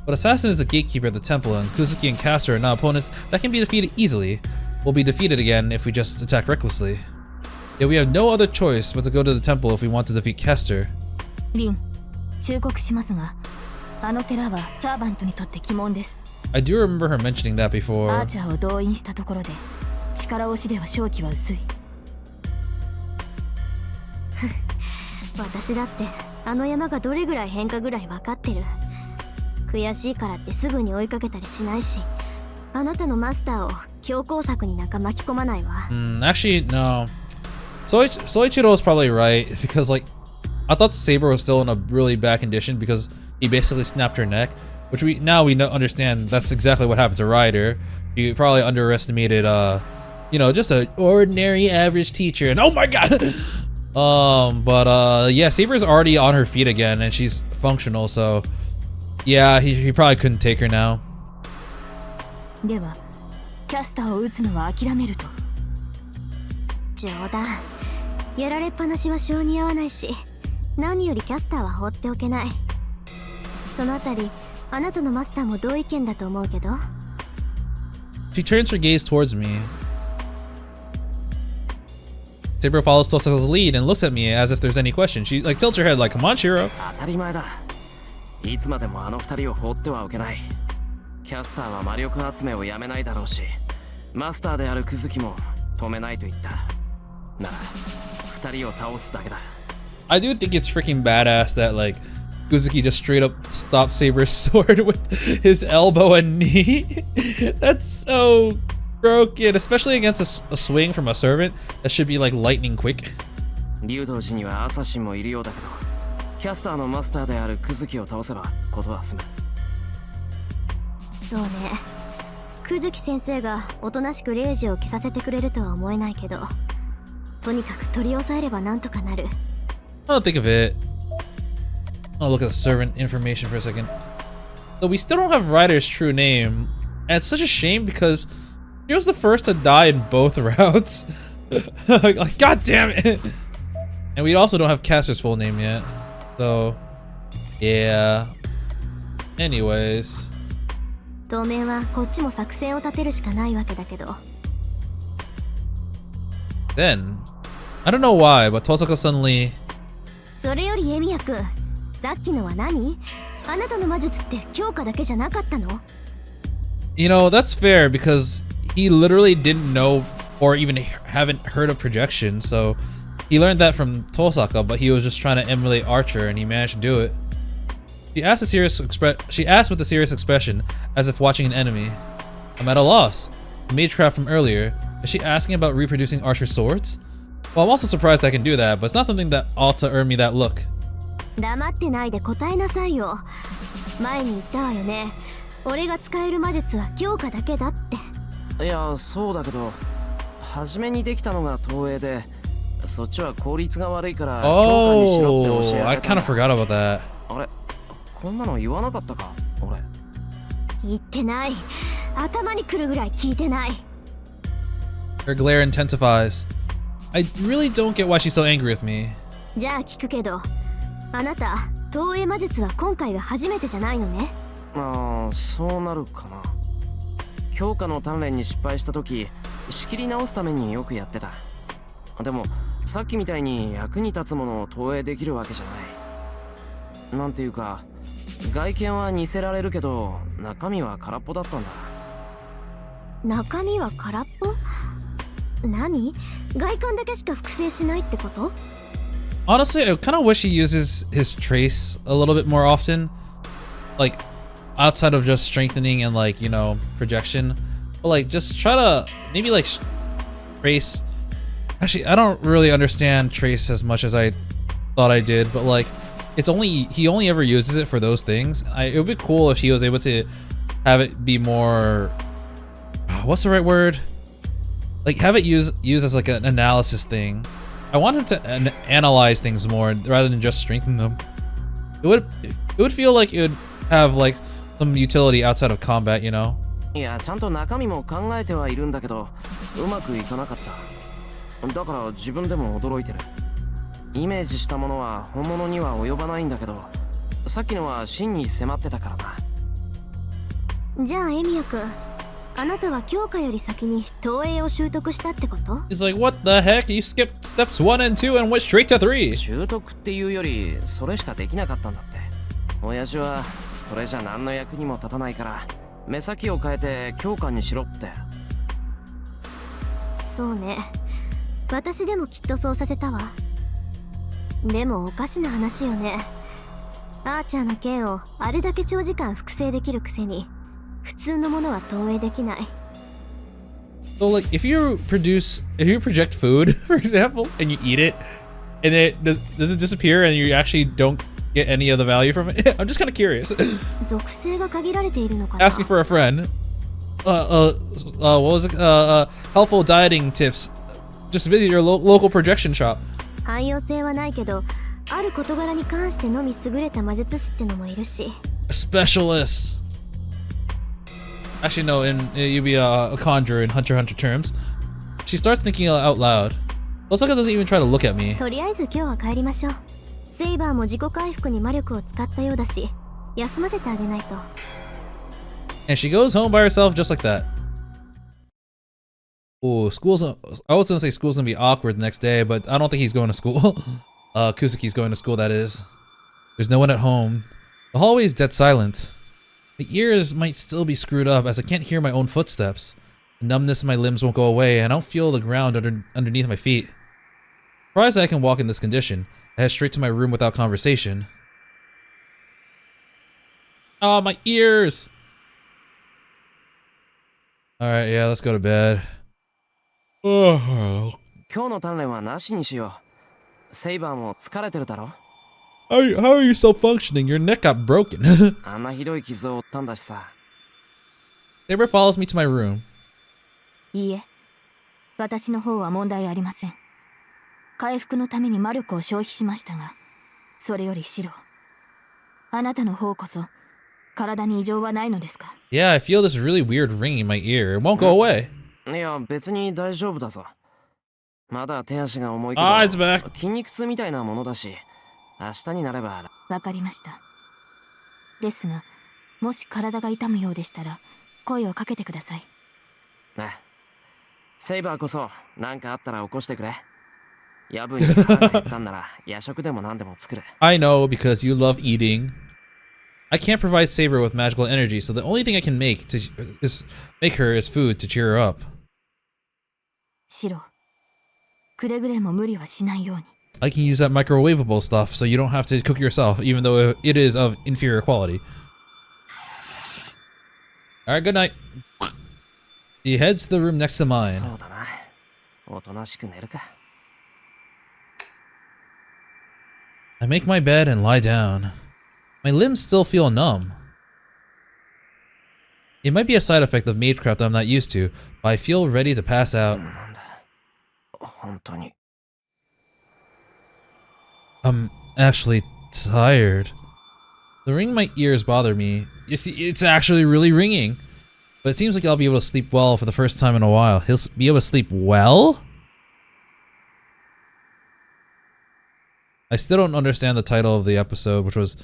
But Assassin is the gatekeeper of the temple, and Kuzuki and Caster are now opponents that can be defeated easily. We'll be defeated again if we just attack recklessly. Yeah, we have no other choice but to go to the temple if we want to defeat Kester. リン、忠告しますが、あの寺はサーバントにとって鬼門です。I do remember her mentioning that ア before. ーチャーを動員したところで力押しでは勝機は薄い。私だってあの山がどれぐらい変化ぐらい分かってる。悔しいからってすぐに追いかけたりしないし、あなたのマスターを強攻策になんか巻き込まないわ。Actually, no. Soichiro is probably right because, like, I thought Saber was still in a really bad condition because he basically snapped her neck, which we understand that's exactly what happened to Ryder. You probably underestimated, you know, just an ordinary average teacher, and oh my god. Yeah, Saber's already on her feet again, and she's functional, so yeah, he probably couldn't take her now. では、キャスターを撃つのは諦めると。冗談。やられっぱなしは性に合わないし、何よりキャスターは放っておけない。そのあたり、あなたのマスターも同意見だと思うけど。She turns her gaze towards me. Saber follows Tosaka's lead and looks at me as if there's any question. She like tilts her head like, "Come on, Shirou." 当たり前だ。いつまでもあの二人を放ってはおけない。キャスターは魔力集めをやめないだろうし、マスターであるクズキも止めないと言った。なら、二人を倒すだけだ。I do think it's freaking badass that like Kuzuki just straight up stopped Saber's sword with his elbow and knee. That's so broken, especially against a swing from a servant that should be like lightning quick. 竜道寺にはアサシンもいるようだけど、キャスターのマスターであるクズキを倒せばことは済む。そうね。クズキ先生がおとなしくレイジを消させてくれるとは思えないけど、とにかく取り押さえればなんとかなる。I don't think of it. I'll look at the servant information for a second. So we still don't have Ryder's true name. And it's such a shame because he was the first to die in both routes. Like, god damn it. And we also don't have Caster's full name yet. So, yeah. Anyways. 当面はこっちも作戦を立てるしかないわけだけど。Then, I don't know why, but Tosaka suddenly... それよりエミヤ君、さっきのは何？あなたの魔術って強化だけじゃなかったの？ You know, that's fair because he literally didn't know or even haven't heard of projection, so he learned that from Tosaka, but he was just trying to emulate Archer and he managed to do it. She asked with a serious expression, as if watching an enemy. I'm at a loss. The magecraft from earlier. Is she asking about reproducing Archer swords? Well, I'm also surprised I can do that, but it's not something that ought to earn me that look. 黙ってないで答えなさいよ。前に言ったわよね。俺が使える魔術は強化だけだって。いや、そうだけど、初めにできたのが東映で、そっちは効率が悪いから強化にしろって教えられたんだ。I kind of forgot about that. あれ、こんなの言わなかったか、俺。言ってない。頭にくるぐらい聞いてない。Her glare intensifies. I really don't get why she's so angry with me. じゃあ聞くけど、あなた、投影魔術は今回が初めてじゃないのね。ああ、そうなるかな。強化の鍛錬に失敗した時、仕切り直すためによくやってた。でも、さっきみたいに役に立つものを投影できるわけじゃない。なんていうか、外見は似せられるけど、中身は空っぽだったんだ。中身は空っぽ？何？外観だけしか複製しないってこと？ Honestly, I kind of wish he uses his trace a little bit more often. Like, outside of just strengthening and like, you know, projection. But like, just try to maybe like trace. Actually, I don't really understand trace as much as I thought I did, but like, he only ever uses it for those things. It would be cool if he was able to have it be more, what's the right word? Like have it used as like an analysis thing. I want him to analyze things more rather than just strengthen them. It would feel like it would have like some utility outside of combat, you know? いや、ちゃんと中身も考えてはいるんだけど、うまくいかなかった。だから自分でも驚いてる。イメージしたものは本物には及ばないんだけど、さっきのは真に迫ってたからな。じゃあエミヤ君、あなたは強化より先に投影を習得したってこと？ He's like, what the heck? You skipped steps 1 and 2 and went straight to 3. 習得っていうよりそれしかできなかったんだって。親父はそれじゃ何の役にも立たないから目先を変えて強化にしろって。そうね、私でもきっとそうさせたわ。でもおかしな話よね。アーチャーの剣をあれだけ長時間複製できるくせに普通のものは投影できない。 So like, if you project food, for example, and you eat it, and does it disappear and you actually don't get any of the value from it? I'm just kind of curious. 属性が限られているのかな。 Asking for a friend. What was it? Helpful dieting tips. Just visit your local projection shop. 汎用性はないけど、ある事柄に関してのみ優れた魔術師ってのもいるし。 A specialist. Actually, no, you'd be a conjurer in Hunter x Hunter terms. She starts thinking out loud. Osaka doesn't even try to look at me. とりあえず今日は帰りましょう。セイバーも自己回復に魔力を使ったようだし、休ませてあげないと。 And she goes home by herself just like that. Oh, I was gonna say school's gonna be awkward the next day, but I don't think he's going to school. Kusuki's going to school, that is. There's no one at home. The hallway is dead silent. The ears might still be screwed up as I can't hear my own footsteps. The numbness in my limbs won't go away, and I don't feel the ground underneath my feet. Surprised that I can walk in this condition, I head straight to my room without conversation. Oh, my ears! Alright, yeah, let's go to bed. Oh. 今日の鍛錬はなしにしよう。セイバーも疲れてるだろ。How are you still functioning? Your neck got broken. あんなひどい傷を負ったんだしさ。Saber follows me to my room. いいえ、私の方は問題ありません。回復のために魔力を消費しましたが、それよりシロ、あなたの方こそ体に異常はないのですか？ Yeah, I feel this really weird ring in my ear. It won't go away. いや、別に大丈夫だぞ。まだ手足が重いけど、Ah, it's back. 筋肉痛みたいなものだし、明日になれば。わかりました。ですが、もし体が痛むようでしたら、声をかけてください。ね、セイバーこそ何かあったら起こしてくれ。夜分に腹が減ったんなら夜食でも何でも作る。I know, because you love eating. I can't provide Saber with magical energy, so the only thing I can make her is food to cheer her up. シロ、くれぐれも無理はしないように。I can use that microwavable stuff, so you don't have to cook yourself, even though it is of inferior quality. Alright, good night. He heads to the room next to mine. そうだな。おとなしく寝るか。I make my bed and lie down. My limbs still feel numb. It might be a side effect of magecraft that I'm not used to, but I feel ready to pass out. なんだ。本当に。I'm actually tired. The ring in my ears bother me. You see, it's actually really ringing. But it seems like I'll be able to sleep well for the first time in a while. He'll be able to sleep well? I still don't understand the title of the episode, which was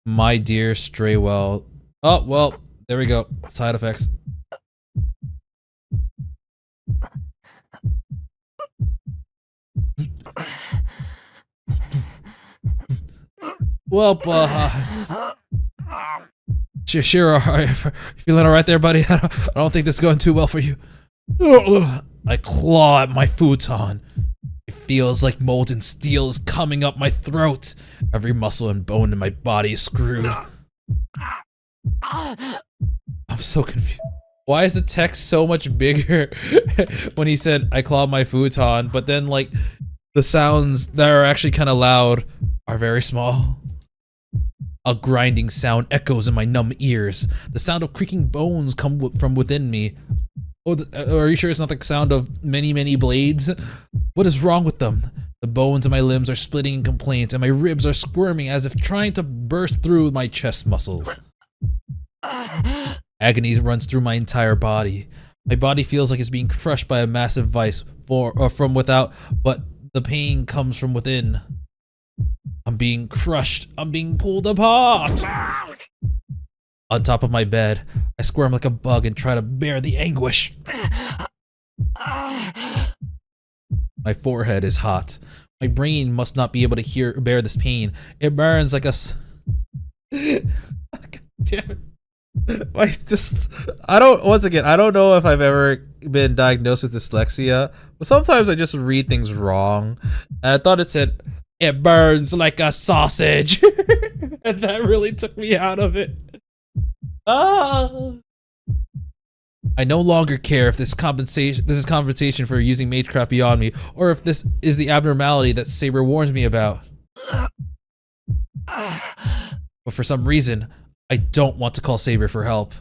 My Dear Straywell. Oh, well, there we go. Side effects. Well, Shirou, are you feeling alright there, buddy? I don't think this is going too well for you. I claw at my futon. It feels like molten steel is coming up my throat. Every muscle and bone in my body is screwed. I'm so confused. Why is the text so much bigger when he said, I claw my futon, but then, like, the sounds that are actually kind of loud are very small? A grinding sound echoes in my numb ears. The sound of creaking bones come from within me. Oh, are you sure it's not the sound of many, many blades? What is wrong with them? The bones in my limbs are splitting in complaints, and my ribs are squirming as if trying to burst through my chest muscles. Agony runs through my entire body. My body feels like it's being crushed by a massive vice from without, but the pain comes from within. I'm being crushed. I'm being pulled apart. On top of my bed, I squirm like a bug and try to bear the anguish. My forehead is hot. My brain must not be able to bear this pain. It burns like a God damn it. I don't know if I've ever been diagnosed with dyslexia, but sometimes I just read things wrong. And I thought it said, it burns like a sausage. And that really took me out of it. Ah. I no longer care if this is compensation for using magecraft beyond me, or if this is the abnormality that Saber warns me about. But for some reason, I don't want to call Saber for help.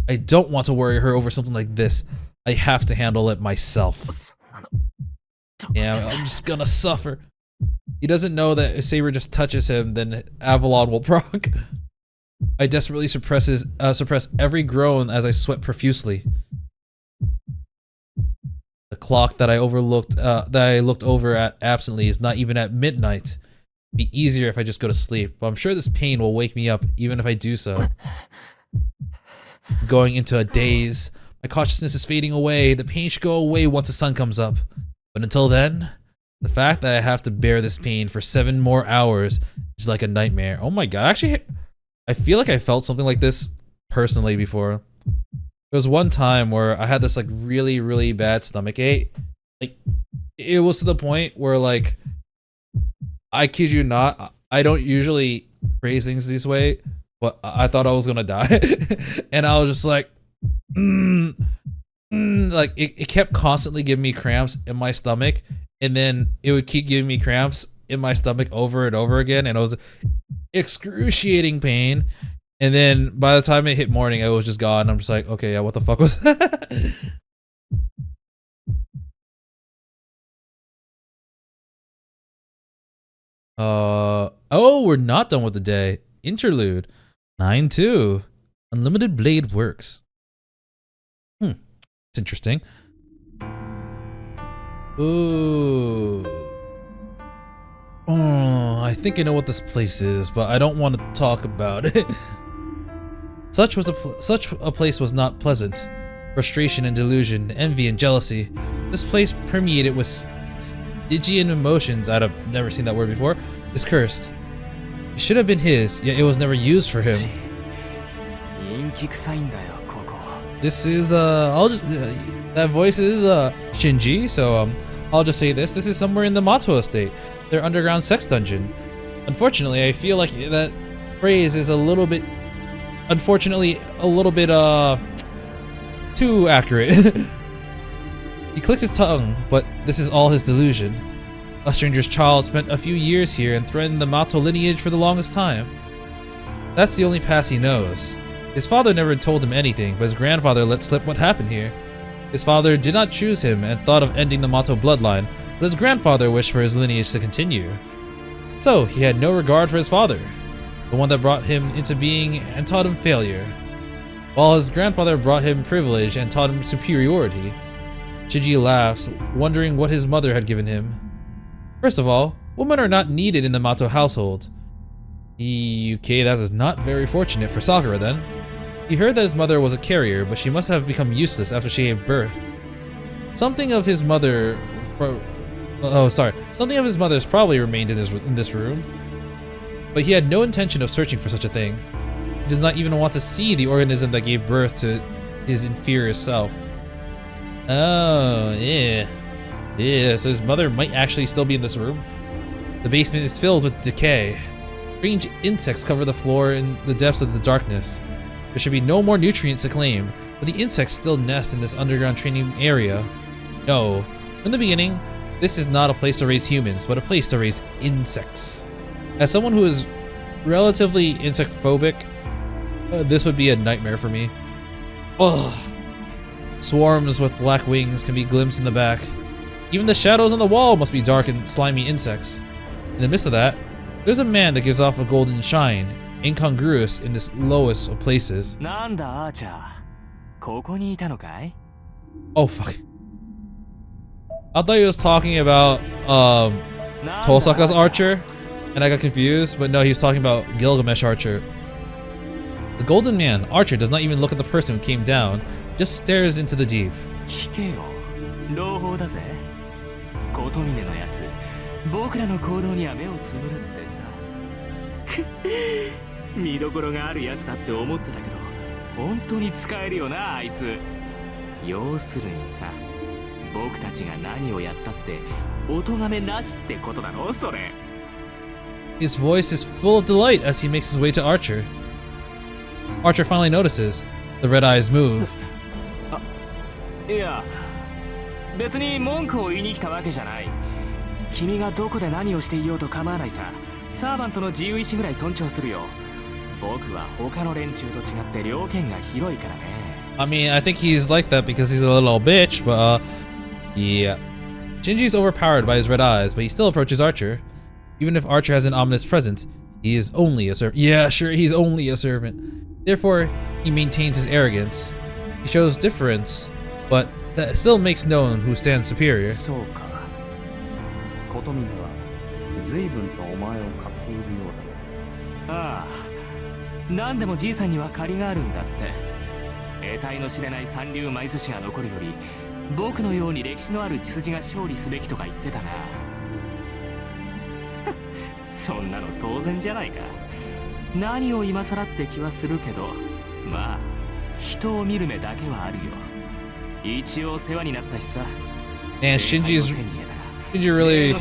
I don't want to worry her over something like this. I have to handle it myself. Yeah, I'm just gonna suffer. He doesn't know that if Saber just touches him, then Avalon will proc. I desperately suppress every groan as I sweat profusely. The clock that I looked over at absently is not even at midnight. It'd be easier if I just go to sleep, but I'm sure this pain will wake me up even if I do so. I'm going into a daze. My consciousness is fading away. The pain should go away once the sun comes up. But until then, the fact that I have to bear this pain for 7 more hours is like a nightmare. Oh my god, actually, I feel like I felt something like this personally before. There was one time where I had this like really, really bad stomach ache. Like, it was to the point where like, I kid you not, I don't usually phrase things this way, but I thought I was gonna die. And I was just like, like it kept constantly giving me cramps in my stomach, and then it would keep giving me cramps in my stomach over and over again, and it was excruciating pain. And then by the time it hit morning, it was just gone. I'm just like, okay, yeah, what the fuck was that? Oh, we're not done with the day. Interlude 9-2. Unlimited Blade works. It's interesting. Ooh. Oh, I think I know what this place is, but I don't want to talk about it. Such a place was not pleasant. Frustration and delusion, envy and jealousy. This place permeated with Stygian emotions. I've never seen that word before. Is cursed. It should have been his, yet it was never used for him. This is that voice is Shinji, so I'll just say this. This is somewhere in the Mato estate, their underground sex dungeon. Unfortunately, I feel like that phrase is unfortunately a little bit too accurate. He clicks his tongue, but this is all his delusion. A stranger's child spent a few years here and threatened the Mato lineage for the longest time. That's the only past he knows. His father never told him anything, but his grandfather let slip what happened here. His father did not choose him and thought of ending the Mato bloodline, but his grandfather wished for his lineage to continue. So, he had no regard for his father, the one that brought him into being and taught him failure, while his grandfather brought him privilege and taught him superiority. Shinji laughs, wondering what his mother had given him. First of all, women are not needed in the Mato household. Okay, that is not very fortunate for Sakura then. He heard that his mother was a carrier, but she must have become useless after she gave birth. Something of his mother's probably remained in this room. But he had no intention of searching for such a thing. He does not even want to see the organism that gave birth to his inferior self. Oh, yeah. Yeah, so his mother might actually still be in this room. The basement is filled with decay. Strange insects cover the floor in the depths of the darkness. There should be no more nutrients to claim, but the insects still nest in this underground training area. No, from the beginning, this is not a place to raise humans, but a place to raise insects. As someone who is relatively insect phobic, this would be a nightmare for me. Ugh. Swarms with black wings can be glimpsed in the back. Even the shadows on the wall must be dark and slimy insects. In the midst of that, there's a man that gives off a golden shine, incongruous in this lowest of places. Oh fuck. I thought he was talking about Tosaka's archer, and I got confused, but no, he was talking about Gilgamesh archer. The golden man, Archer, does not even look at the person who came down, just stares into the deep. 聞けよ、朗報だぜ。琴峰のやつ、僕らの行動には目をつぶるってさ。見どころがあるやつだって思ってたけど、本当に使えるよな、あいつ。要するにさ、僕たちが何をやったってお咎めなしってことだろ、それ。His voice is full of delight as he makes his way to Archer. Archer finally notices. The red eyes move. いや、別に文句を言いに来たわけじゃない。君がどこで何をしていようと構わないさ。サーバントの自由意志ぐらい尊重するよ。僕は他の連中と違って猟犬が広いからね。I mean, I think he's like that because he's a little bitch, but yeah. Shinji's overpowered by his red eyes, but he still approaches Archer. Even if Archer has an ominous presence, he is only a servant. Yeah, sure, he's only a servant. Therefore, he maintains his arrogance. He shows difference, but that still makes known who stands superior. そうか。琴峰は随分とお前を買っているようだな。ああ、何でもじいさんには借りがあるんだって。得体の知れない三流枚寿司が残るより、僕のように歴史のある血筋が勝利すべきとか言ってたな。そんなの当然じゃないか。何を今更って気はするけど、まあ人を見る目だけはあるよ。一応世話になったしさ。And Shinji's really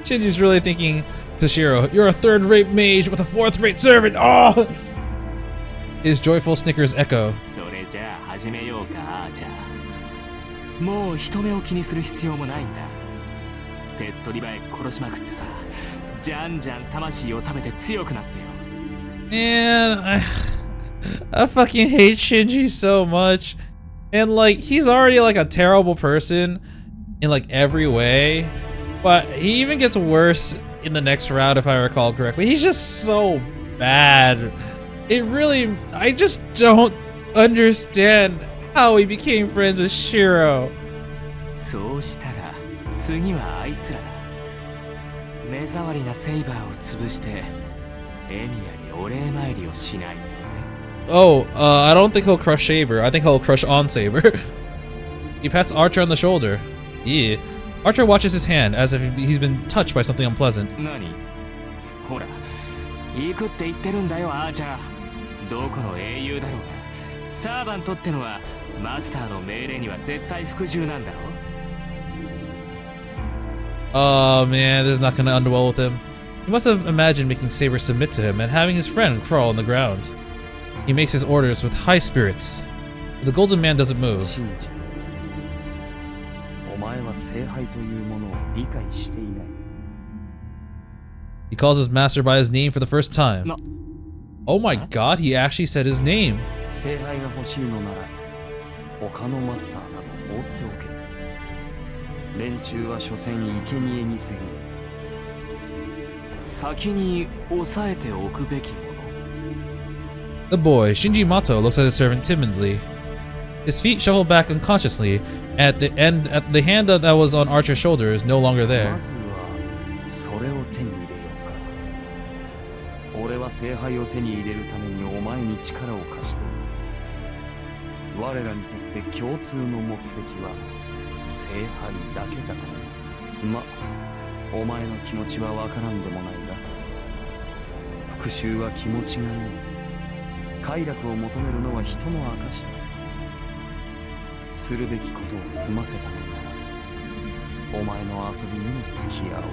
Shinji's really thinking to Shirou, you're a third-rate mage with a fourth-rate servant. Oh! His joyful snickers echo. それじゃあ始めようか、アーチャー。もう人目を気にする必要もないんだ。手っ取り早く殺しまくってさ、じゃんじゃん魂を食べて強くなってよ。Man, I fucking hate Shinji so much. And like, he's already like a terrible person in like every way. But he even gets worse in the next round if I recall correctly. He's just so bad. It really, I just don't understand how he became friends with Shirou. そうしたら次はあいつらだ。目障りなセイバーを潰してエミヤにお礼参りをしないとね。Oh, I don't think he'll crush Saber. I think he'll crush on Saber. He pats Archer on the shoulder. Yeah. Archer watches his hand as if he's been touched by something unpleasant. 何？ほら、行くって言ってるんだよ、アーチャー。どこの英雄だろうが、サーバントってのはマスターの命令には絶対服従なんだろ。Oh man, this is not gonna end well with him. He must have imagined making Saber submit to him and having his friend crawl on the ground. He makes his orders with high spirits. The golden man doesn't move. シンジ、お前は聖杯というものを理解していない。He calls his master by his name for the first time. No. Oh my god, he actually said his name. 聖杯が欲しいのなら他のマスターなど放っておけ。連中は所詮生贄に過ぎる。先に抑えておくべきもの。The boy, Shinji Mato, looks at his servant timidly. His feet shuffle back unconsciously, and at the hand that was on Archer's shoulder is no longer there. まずはそれを手に入れようか。俺は聖杯を手に入れるためにお前に力を貸している。我らにとって共通の目的は聖杯だけだから。ま、お前の気持ちはわからんでもないが、復讐は気持ちがいい。快楽を求めるのは人の証。するべきことを済ませたのなら、お前の遊びにも付き合おう。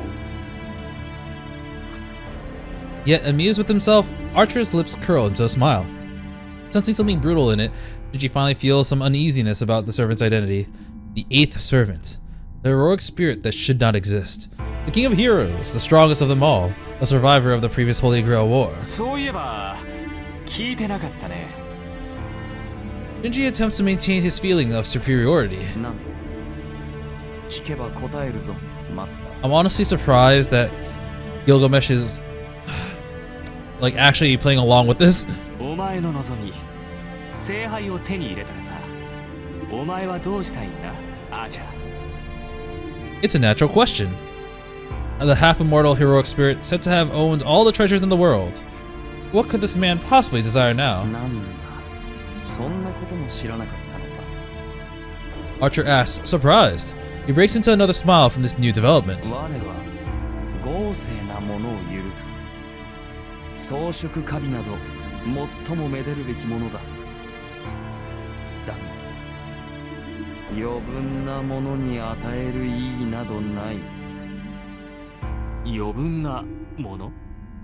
Yet amused with himself, Archer's lips curl into a smile. Sensing something brutal in it, Shinji finally feels some uneasiness about the servant's identity. The eighth servant. The heroic spirit that should not exist. The king of heroes, the strongest of them all, a survivor of the previous Holy Grail war. そういえば聞いてなかったね。Shinji attempts to maintain his feeling of superiority. なんだ、聞けば答えるぞ、マスター。 I'm honestly surprised that Gilgamesh is like actually playing along with this. お前の望み、聖杯を手に入れたらさ、お前はどうしたいんだ、アーチャー。 It's a natural question. The half-immortal heroic spirit said to have owned all the treasures in the world. What could this man possibly desire now? なんだ、そんなことも知らなかったのか。 Archer asks, surprised. He breaks into another smile from this new development. 我は豪勢なものを許す。装飾カビなど最もめでるべきものだ。だが余分なものに与える意義などない。余分なもの？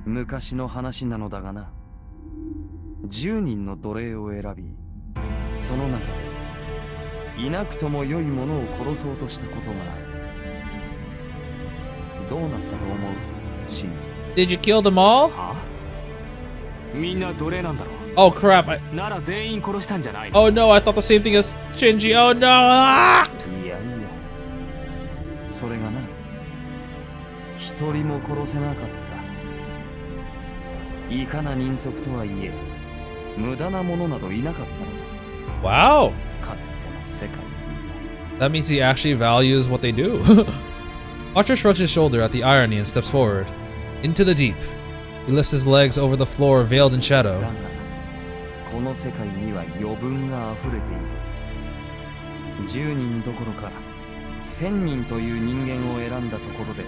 昔の話なのだがな。10人の奴隷を選び、その中でいなくとも良いものを殺そうとしたことがある。どうなったと思う、シンジ。 Did you kill them all? は？みんな奴隷なんだろう。 Oh crap, なら全員殺したんじゃないの？ oh no, I thought the same thing as Shinji. Oh no! Ah! いやいや、それがな、一人も殺せなかった。いかな人足とはいえ、無駄なものなどいなかったのだ。 Wow! かつての世界に。 That means he actually values what they do. Archer shrugs his shoulder at the irony and steps forward. Into the deep. He lifts his legs over the floor veiled in shadow. だが、この世界には余分が溢れている。10人どころか1000人という人間を選んだところで、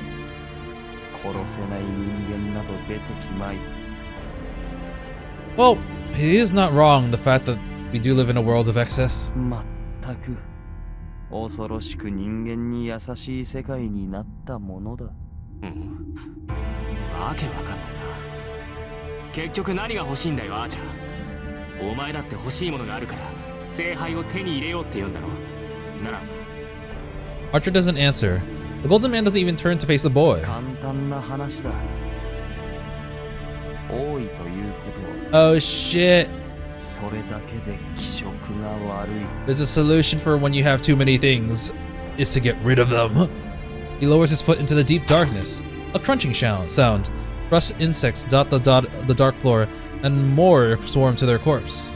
殺せない人間など出てきまい。 Well, he is not wrong in the fact that we do live in a world of excess. まったく恐ろしく人間に優しい世界になったものだ。うん。わけわかんないな。結局何が欲しいんだよ、アーチャー。お前だって欲しいものがあるから聖杯を手に入れようって言うんだろ。なら Archer doesn't answer. The golden man doesn't even turn to face the boy. 簡単な話だ。多いということは、 Oh shit. それだけで気色が悪い。 There's a solution for when you have too many things, is to get rid of them. He lowers his foot into the deep darkness. A crunching sound. Rust insects dot the dark floor, and more swarm to their corpse.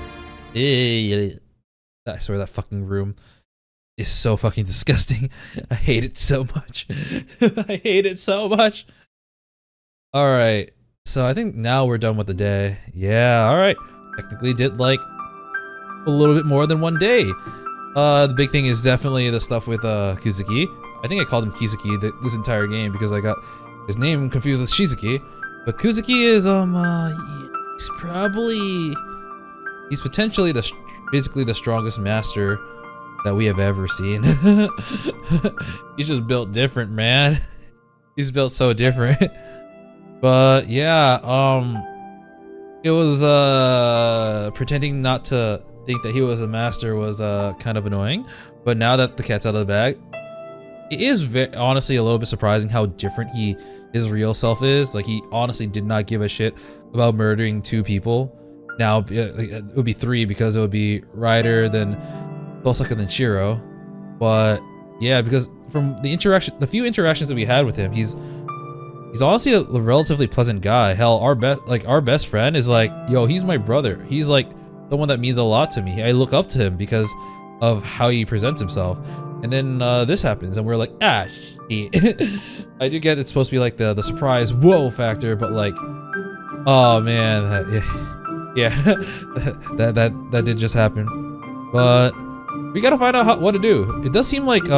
I swear that fucking room is so fucking disgusting. I hate it so much. I hate it so much. Alright, so I think now we're done with the day. Yeah, alright. Technically did like a little bit more than one day. The big thing is definitely the stuff with Kuzuki. I think I called him Kizuki this entire game because I got his name confused with Shizuki. But Kuzuki is he's potentially physically the strongest master that we have ever seen. He's just built different, man. He's built so different. But yeah, it was pretending not to think that he was a master was kind of annoying. But now that the cat's out of the bag, it is honestly a little bit surprising how different his real self is. Like, he honestly did not give a shit about murdering 2 people. Now it would be 3 because it would be Ryder, then Tosaka, then Shirou. But yeah, because from the few interactions that we had with him, he's honestly a relatively pleasant guy. Hell, our best friend is like, yo, he's my brother. He's like someone that means a lot to me. I look up to him because of how he presents himself. And then this happens, and we're like, ah, shit. I do get it's supposed to be like the surprise whoa factor, but like, oh man, that did just happen. But we gotta find out what to do. It does seem like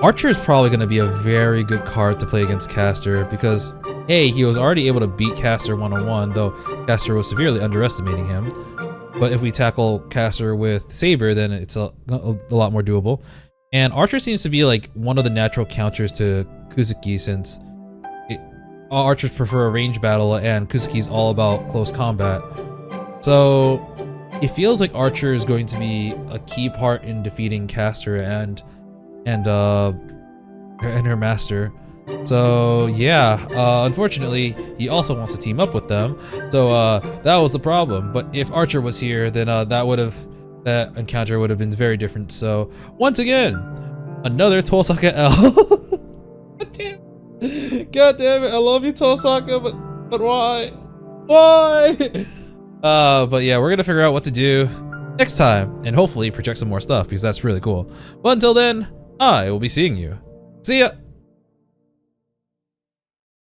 Archer is probably gonna be a very good card to play against Caster because A, he was already able to beat Caster one-on-one, though Caster was severely underestimating him. But if we tackle Caster with Saber, then it's a lot more doable. And Archer seems to be like one of the natural counters to Kuzuki, since archers prefer a range battle and Kuzuki's all about close combat. So it feels like Archer is going to be a key part in defeating Caster and her master. So yeah, unfortunately, he also wants to team up with them. So that was the problem. But if Archer was here, then that encounter would have been very different. So once again, another Tosaka L. God damn it! I love you, Tosaka, but why? Why? But yeah, we're gonna figure out what to do next time, and hopefully project some more stuff because that's really cool. But until then, I will be seeing you. See ya.